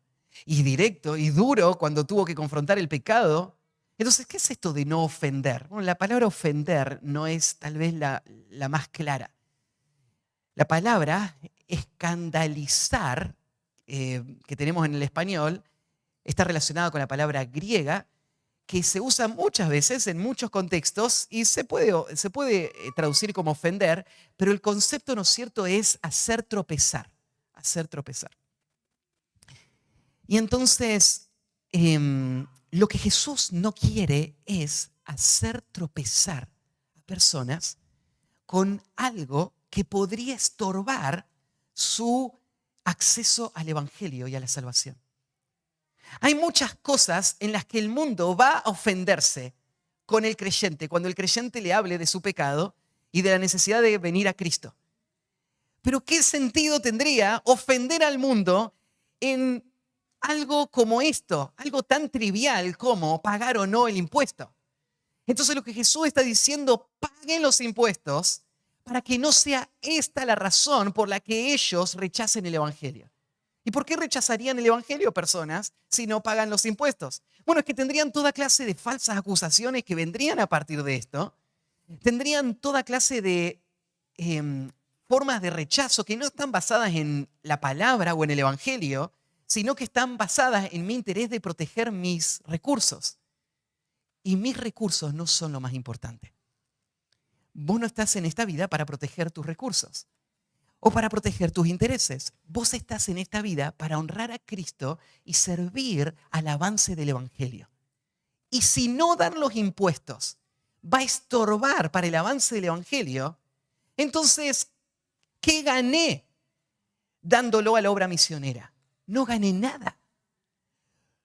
y directo y duro cuando tuvo que confrontar el pecado. Entonces, ¿qué es esto de no ofender? Bueno, la palabra ofender no es tal vez la más clara. La palabra escandalizar, que tenemos en el español, está relacionada con la palabra griega, que se usa muchas veces en muchos contextos y se puede traducir como ofender, pero el concepto, ¿no es cierto?, es hacer tropezar. Hacer tropezar. Y entonces, lo que Jesús no quiere es hacer tropezar a personas con algo que podría estorbar su acceso al Evangelio y a la salvación. Hay muchas cosas en las que el mundo va a ofenderse con el creyente, cuando el creyente le hable de su pecado y de la necesidad de venir a Cristo. Pero ¿qué sentido tendría ofender al mundo en algo como esto, algo tan trivial como pagar o no el impuesto? Entonces lo que Jesús está diciendo, paguen los impuestos para que no sea esta la razón por la que ellos rechacen el Evangelio. ¿Y por qué rechazarían el Evangelio personas si no pagan los impuestos? Bueno, es que tendrían toda clase de falsas acusaciones que vendrían a partir de esto. Tendrían toda clase de formas de rechazo que no están basadas en la palabra o en el Evangelio, sino que están basadas en mi interés de proteger mis recursos. Y mis recursos no son lo más importante. Vos no estás en esta vida para proteger tus recursos o para proteger tus intereses. Vos estás en esta vida para honrar a Cristo y servir al avance del Evangelio. Y si no dar los impuestos va a estorbar para el avance del Evangelio, entonces, ¿qué gané dándolo a la obra misionera? No gané nada.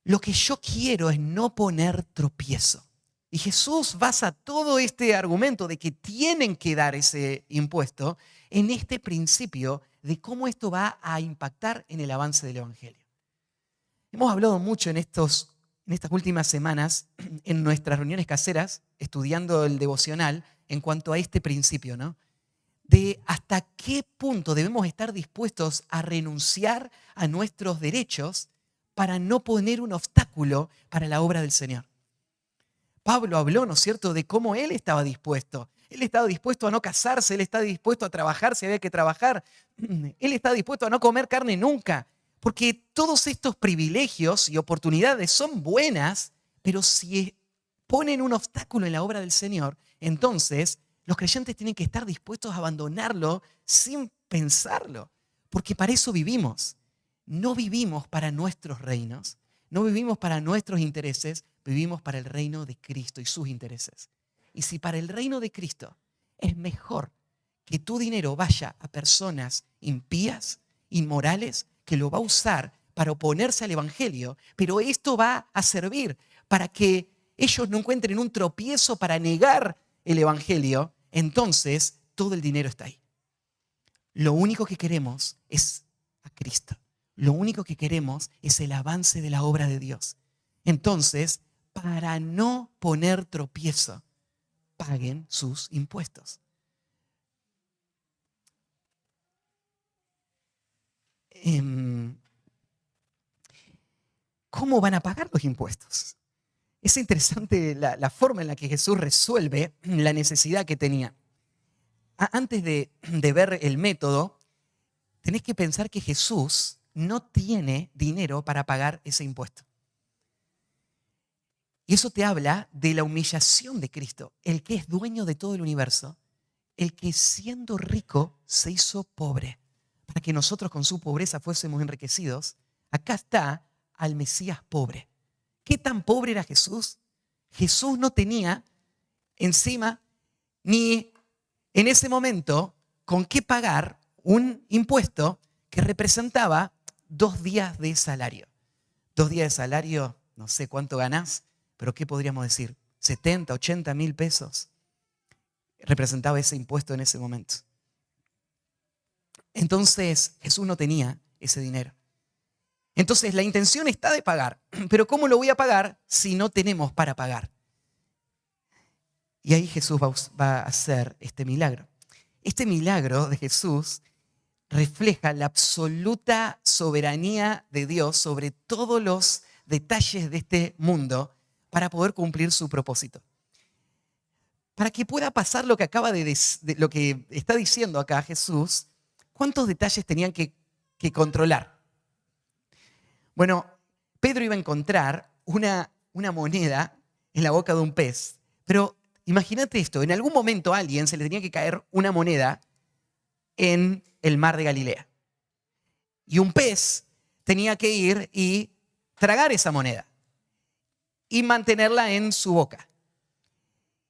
Lo que yo quiero es no poner tropiezo. Y Jesús basa todo este argumento de que tienen que dar ese impuesto en este principio de cómo esto va a impactar en el avance del Evangelio. Hemos hablado mucho en estas últimas semanas, en nuestras reuniones caseras, estudiando el devocional, en cuanto a este principio, ¿no? De hasta qué punto debemos estar dispuestos a renunciar a nuestros derechos para no poner un obstáculo para la obra del Señor. Pablo habló, ¿no es cierto?, de cómo él estaba dispuesto. Él estaba dispuesto a no casarse, él estaba dispuesto a trabajar si había que trabajar. Él estaba dispuesto a no comer carne nunca. Porque todos estos privilegios y oportunidades son buenas, pero si ponen un obstáculo en la obra del Señor, entonces los creyentes tienen que estar dispuestos a abandonarlo sin pensarlo. Porque para eso vivimos. No vivimos para nuestros reinos, no vivimos para nuestros intereses, vivimos para el reino de Cristo y sus intereses. Y si para el reino de Cristo es mejor que tu dinero vaya a personas impías, inmorales, que lo va a usar para oponerse al Evangelio, pero esto va a servir para que ellos no encuentren un tropiezo para negar el Evangelio, entonces todo el dinero está ahí. Lo único que queremos es a Cristo. Lo único que queremos es el avance de la obra de Dios. Entonces, para no poner tropiezo, paguen sus impuestos. ¿Cómo van a pagar los impuestos? Es interesante la forma en la que Jesús resuelve la necesidad que tenía. Antes de ver el método, tenés que pensar que Jesús no tiene dinero para pagar ese impuesto. Y eso te habla de la humillación de Cristo, el que es dueño de todo el universo, el que siendo rico se hizo pobre, para que nosotros con su pobreza fuésemos enriquecidos. Acá está al Mesías pobre. ¿Qué tan pobre era Jesús? Jesús no tenía encima ni en ese momento con qué pagar un impuesto que representaba 2 días de salario. 2 días de salario, no sé cuánto ganás, pero ¿qué podríamos decir? 70, 80 mil pesos representaba ese impuesto en ese momento. Entonces Jesús no tenía ese dinero. Entonces la intención está de pagar, pero ¿cómo lo voy a pagar si no tenemos para pagar? Y ahí Jesús va a hacer este milagro. Este milagro de Jesús refleja la absoluta soberanía de Dios sobre todos los detalles de este mundo para poder cumplir su propósito. Para que pueda pasar lo que lo que está diciendo acá Jesús, ¿cuántos detalles tenían que controlar? Bueno, Pedro iba a encontrar una moneda en la boca de un pez, pero imagínate esto, en algún momento a alguien se le tenía que caer una moneda en el mar de Galilea. Y un pez tenía que ir y tragar esa moneda y mantenerla en su boca.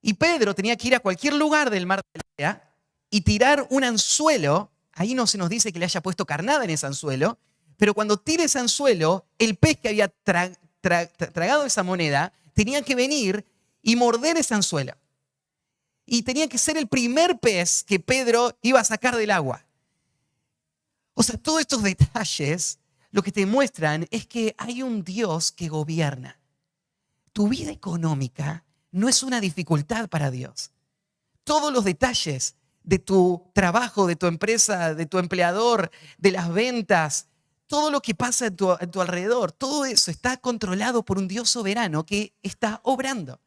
Y Pedro tenía que ir a cualquier lugar del mar de Galilea y tirar un anzuelo. Ahí no se nos dice que le haya puesto carnada en ese anzuelo, pero cuando tire ese anzuelo, el pez que había tragado esa moneda tenía que venir y morder ese anzuelo. Y tenía que ser el primer pez que Pedro iba a sacar del agua. O sea, todos estos detalles lo que te muestran es que hay un Dios que gobierna. Tu vida económica no es una dificultad para Dios. Todos los detalles de tu trabajo, de tu empresa, de tu empleador, de las ventas, todo lo que pasa en tu alrededor, todo eso está controlado por un Dios soberano que está obrando.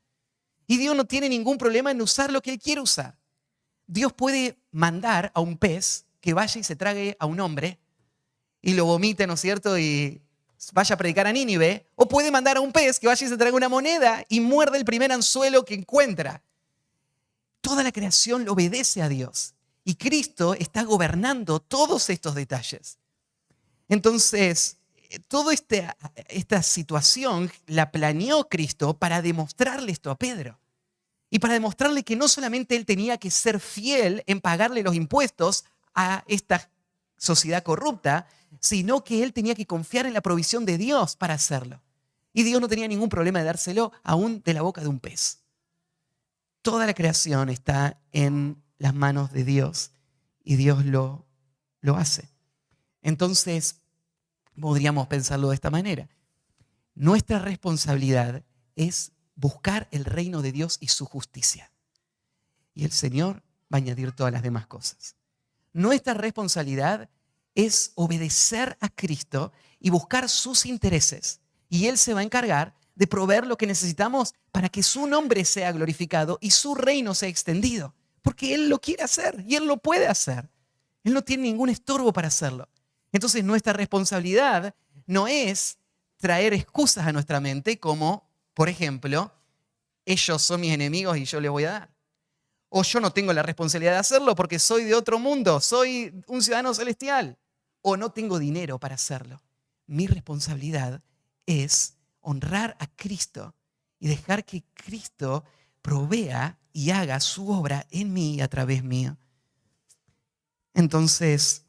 Y Dios no tiene ningún problema en usar lo que Él quiere usar. Dios puede mandar a un pez que vaya y se trague a un hombre y lo vomite, ¿no es cierto?, y vaya a predicar a Nínive, o puede mandar a un pez que vaya y se traiga una moneda y muerde el primer anzuelo que encuentra. Toda la creación le obedece a Dios y Cristo está gobernando todos estos detalles. Entonces, toda esta situación la planeó Cristo para demostrarle esto a Pedro y para demostrarle que no solamente él tenía que ser fiel en pagarle los impuestos a esta sociedad corrupta, sino que él tenía que confiar en la provisión de Dios para hacerlo. Y Dios no tenía ningún problema de dárselo aún de la boca de un pez. Toda la creación está en las manos de Dios y Dios lo hace. Entonces, podríamos pensarlo de esta manera. Nuestra responsabilidad es buscar el reino de Dios y su justicia. Y el Señor va a añadir todas las demás cosas. Nuestra responsabilidad es obedecer a Cristo y buscar sus intereses. Y Él se va a encargar de proveer lo que necesitamos para que su nombre sea glorificado y su reino sea extendido. Porque Él lo quiere hacer y Él lo puede hacer. Él no tiene ningún estorbo para hacerlo. Entonces nuestra responsabilidad no es traer excusas a nuestra mente como, por ejemplo, ellos son mis enemigos y yo les voy a dar. O yo no tengo la responsabilidad de hacerlo porque soy de otro mundo, soy un ciudadano celestial. O no tengo dinero para hacerlo. Mi responsabilidad es honrar a Cristo y dejar que Cristo provea y haga su obra en mí y a través mío. Entonces,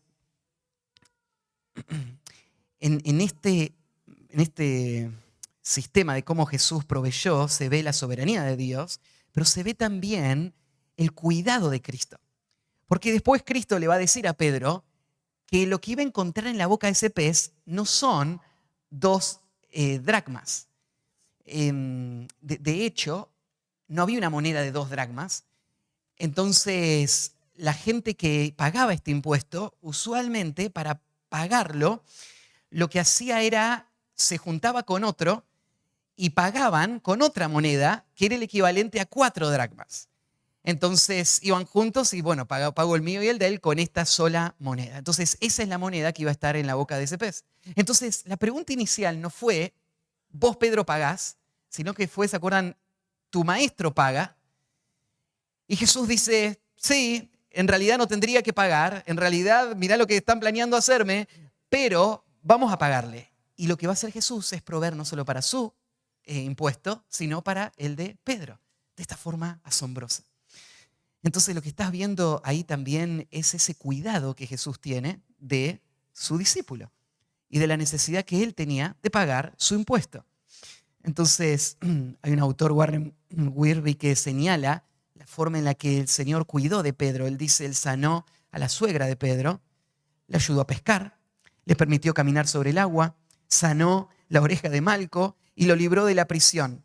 en este sistema de cómo Jesús proveyó, se ve la soberanía de Dios, pero se ve también el cuidado de Cristo. Porque después Cristo le va a decir a Pedro que lo que iba a encontrar en la boca de ese pez no son 2 dracmas. De hecho, no había una moneda de 2 dracmas. Entonces, la gente que pagaba este impuesto, usualmente para pagarlo, lo que hacía era, se juntaba con otro y pagaban con otra moneda que era el equivalente a 4 dracmas. Entonces iban juntos y bueno, pago el mío y el de él con esta sola moneda. Entonces esa es la moneda que iba a estar en la boca de ese pez. Entonces la pregunta inicial no fue, vos Pedro pagás, sino que fue, ¿se acuerdan? Tu maestro paga. Y Jesús dice, sí, en realidad no tendría que pagar, en realidad mirá lo que están planeando hacerme, pero vamos a pagarle. Y lo que va a hacer Jesús es proveer no solo para su impuesto, sino para el de Pedro, de esta forma asombrosa. Entonces lo que estás viendo ahí también es ese cuidado que Jesús tiene de su discípulo y de la necesidad que él tenía de pagar su impuesto. Entonces hay un autor, Warren Wiersbe, que señala la forma en la que el Señor cuidó de Pedro. Él dice, él sanó a la suegra de Pedro, le ayudó a pescar, le permitió caminar sobre el agua, sanó la oreja de Malco y lo libró de la prisión.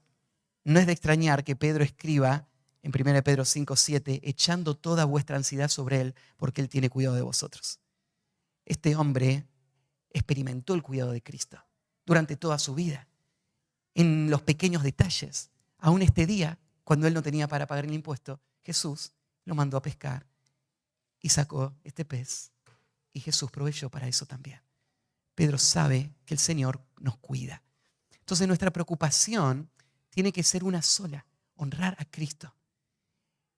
No es de extrañar que Pedro escriba en 1 Pedro 5:7, echando toda vuestra ansiedad sobre él, porque él tiene cuidado de vosotros. Este hombre experimentó el cuidado de Cristo durante toda su vida, en los pequeños detalles. Aún este día, cuando él no tenía para pagar el impuesto, Jesús lo mandó a pescar y sacó este pez. Y Jesús proveyó para eso también. Pedro sabe que el Señor nos cuida. Entonces nuestra preocupación tiene que ser una sola: honrar a Cristo.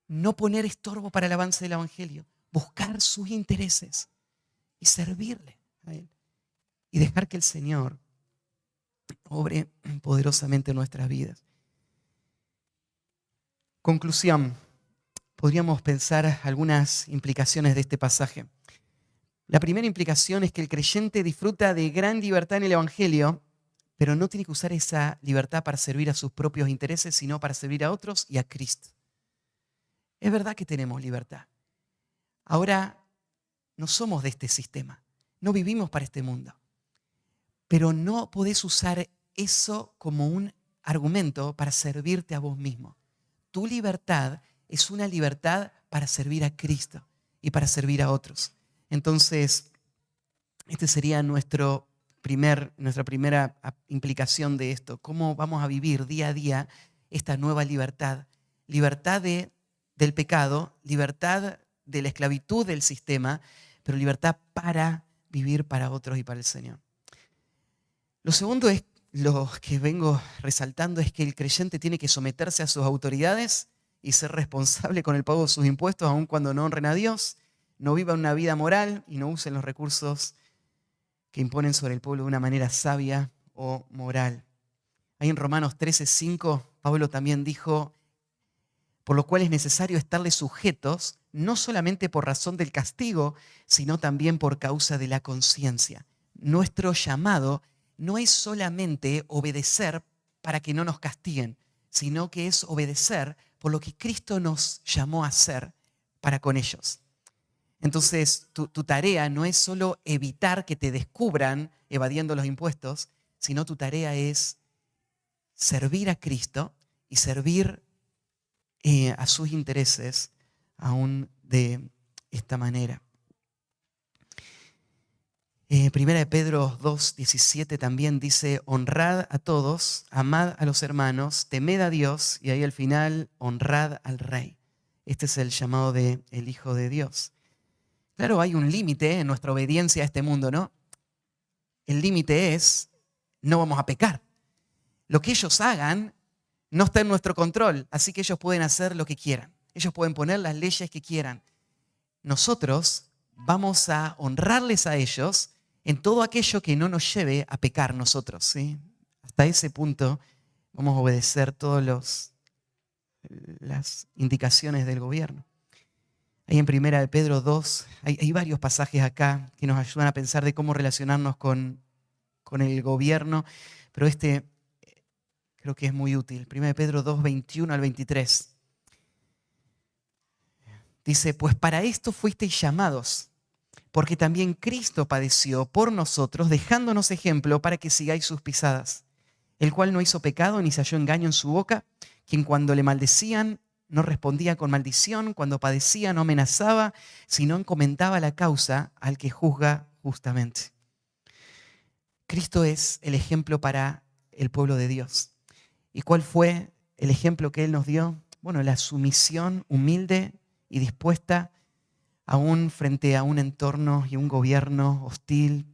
No poner estorbo para el avance del Evangelio. Buscar sus intereses y servirle a Él. Y dejar que el Señor obre poderosamente en nuestras vidas. Conclusión. Podríamos pensar algunas implicaciones de este pasaje. La primera implicación es que el creyente disfruta de gran libertad en el Evangelio, pero no tiene que usar esa libertad para servir a sus propios intereses, sino para servir a otros y a Cristo. Es verdad que tenemos libertad. Ahora no somos de este sistema, no vivimos para este mundo, pero no podés usar eso como un argumento para servirte a vos mismo. Tu libertad es una libertad para servir a Cristo y para servir a otros. Entonces, esta sería nuestra primera implicación de esto. ¿Cómo vamos a vivir día a día esta nueva libertad? Libertad del pecado, libertad de la esclavitud del sistema, pero libertad para vivir para otros y para el Señor. Lo segundo es, lo que vengo resaltando, es que el creyente tiene que someterse a sus autoridades y ser responsable con el pago de sus impuestos, aun cuando no honren a Dios. No viva una vida moral y no usen los recursos que imponen sobre el pueblo de una manera sabia o moral. Ahí en Romanos 13:5, Pablo también dijo: por lo cual es necesario estarles sujetos, no solamente por razón del castigo, sino también por causa de la conciencia. Nuestro llamado no es solamente obedecer para que no nos castiguen, sino que es obedecer por lo que Cristo nos llamó a hacer para con ellos. Entonces, tu tarea no es solo evitar que te descubran evadiendo los impuestos, sino tu tarea es servir a Cristo y servir a sus intereses aún de esta manera. Primera de Pedro 2:17 también dice: honrad a todos, amad a los hermanos, temed a Dios, y ahí al final, honrad al Rey. Este es el llamado del Hijo de Dios. Claro, hay un límite en nuestra obediencia a este mundo, ¿no? El límite es: no vamos a pecar. Lo que ellos hagan no está en nuestro control, así que ellos pueden hacer lo que quieran. Ellos pueden poner las leyes que quieran. Nosotros vamos a honrarles a ellos en todo aquello que no nos lleve a pecar nosotros, ¿sí? Hasta ese punto vamos a obedecer todas las indicaciones del gobierno. Ahí en 1 de Pedro 2, hay varios pasajes acá que nos ayudan a pensar de cómo relacionarnos con el gobierno, pero este creo que es muy útil. 1 de Pedro 2, 21 al 23. Dice: pues para esto fuisteis llamados, porque también Cristo padeció por nosotros, dejándonos ejemplo para que sigáis sus pisadas, el cual no hizo pecado ni se halló engaño en su boca, quien cuando le maldecían no respondía con maldición, cuando padecía no amenazaba, sino encomendaba la causa al que juzga justamente. Cristo es el ejemplo para el pueblo de Dios. ¿Y cuál fue el ejemplo que Él nos dio? Bueno, la sumisión humilde y dispuesta aún frente a un entorno y un gobierno hostil,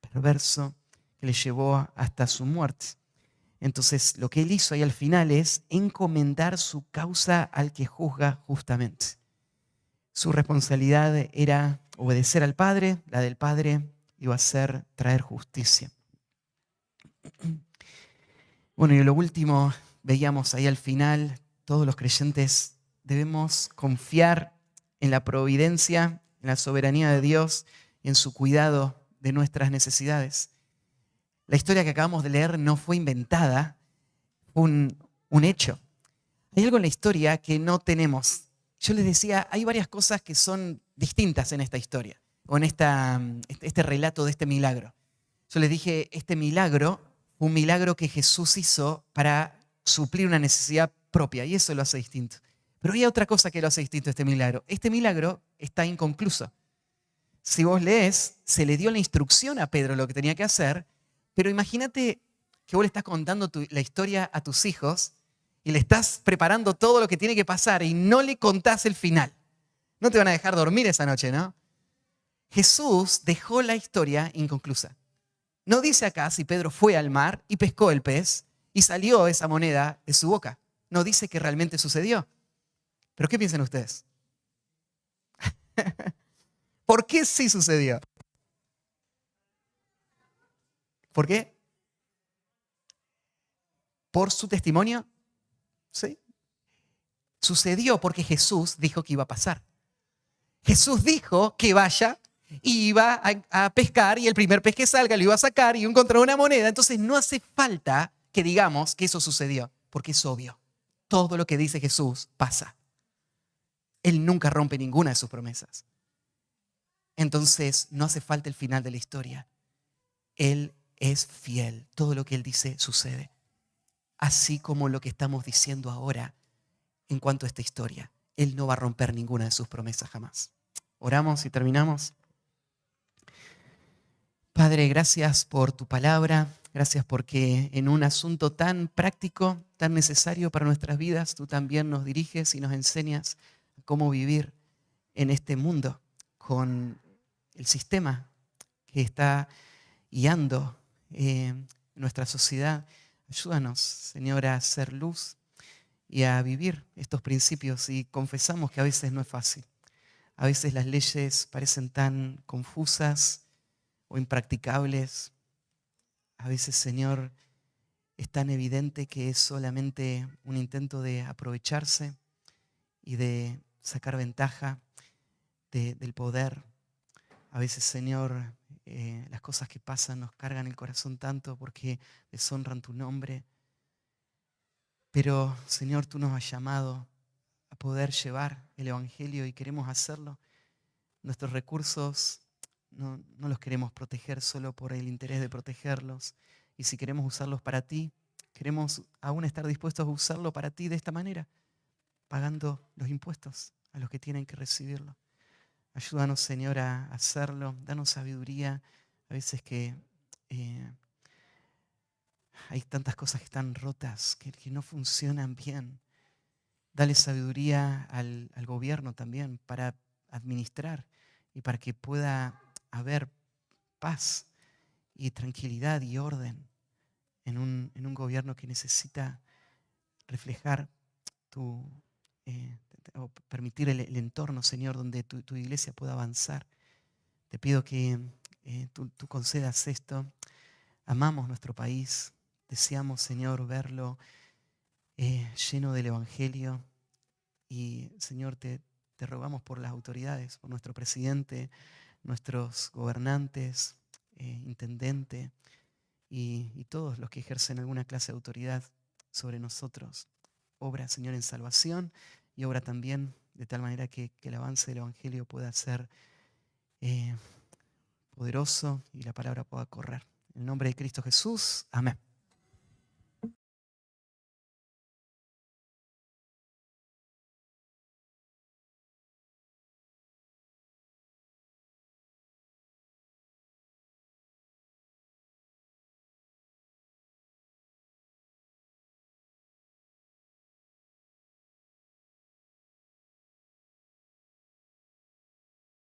perverso, que le llevó hasta su muerte. Entonces, lo que Él hizo ahí al final es encomendar su causa al que juzga justamente. Su responsabilidad era obedecer al Padre, la del Padre iba a ser traer justicia. Bueno, y lo último, veíamos ahí al final, todos los creyentes debemos confiar en la providencia, en la soberanía de Dios, en su cuidado de nuestras necesidades. La historia que acabamos de leer no fue inventada, fue un hecho. Hay algo en la historia que no tenemos. Yo les decía, hay varias cosas que son distintas en esta historia, o en este relato de este milagro. Yo les dije, este milagro fue un milagro que Jesús hizo para suplir una necesidad propia, y eso lo hace distinto. Pero hay otra cosa que lo hace distinto este milagro. Este milagro está inconcluso. Si vos lees, se le dio la instrucción a Pedro lo que tenía que hacer, pero imagínate que vos le estás contando la historia a tus hijos y le estás preparando todo lo que tiene que pasar y no le contás el final. No te van a dejar dormir esa noche, ¿no? Jesús dejó la historia inconclusa. No dice acá si Pedro fue al mar y pescó el pez y salió esa moneda de su boca. No dice que realmente sucedió. ¿Pero qué piensan ustedes? ¿Por qué sí sucedió? ¿Por qué? ¿Por su testimonio? Sí. Sucedió porque Jesús dijo que iba a pasar. Jesús dijo que vaya y iba a pescar y el primer pez que salga lo iba a sacar y iba a encontrar una moneda. Entonces no hace falta que digamos que eso sucedió, porque es obvio. Todo lo que dice Jesús pasa. Él nunca rompe ninguna de sus promesas. Entonces no hace falta el final de la historia. Él es fiel. Todo lo que Él dice sucede. Así como lo que estamos diciendo ahora en cuanto a esta historia. Él no va a romper ninguna de sus promesas jamás. Oramos y terminamos. Padre, gracias por tu palabra. Gracias porque en un asunto tan práctico, tan necesario para nuestras vidas, tú también nos diriges y nos enseñas cómo vivir en este mundo con el sistema que está guiando nuestra sociedad. Ayúdanos, Señor, a hacer luz y a vivir estos principios. Y confesamos que a veces no es fácil. A veces las leyes parecen tan confusas o impracticables. A veces, Señor, es tan evidente que es solamente un intento de aprovecharse y de sacar ventaja del poder. A veces, Señor, las cosas que pasan nos cargan el corazón tanto porque deshonran tu nombre. Pero, Señor, tú nos has llamado a poder llevar el Evangelio y queremos hacerlo. Nuestros recursos no los queremos proteger solo por el interés de protegerlos. Y si queremos usarlos para ti, queremos aún estar dispuestos a usarlo para ti de esta manera, pagando los impuestos a los que tienen que recibirlo. Ayúdanos, Señor, a hacerlo. Danos sabiduría. A veces que hay tantas cosas que están rotas, que no funcionan bien. Dale sabiduría al gobierno también para administrar y para que pueda haber paz y tranquilidad y orden en un gobierno que necesita reflejar o permitir el entorno, Señor, donde tu iglesia pueda avanzar. Te pido que tú concedas esto. Amamos nuestro país. Deseamos, Señor, verlo lleno del Evangelio. Y, Señor, te rogamos por las autoridades, por nuestro presidente, nuestros gobernantes, intendente y todos los que ejercen alguna clase de autoridad sobre nosotros. Obra, Señor, en salvación y obra también de tal manera que el avance del Evangelio pueda ser poderoso y la palabra pueda correr. En el nombre de Cristo Jesús, amén.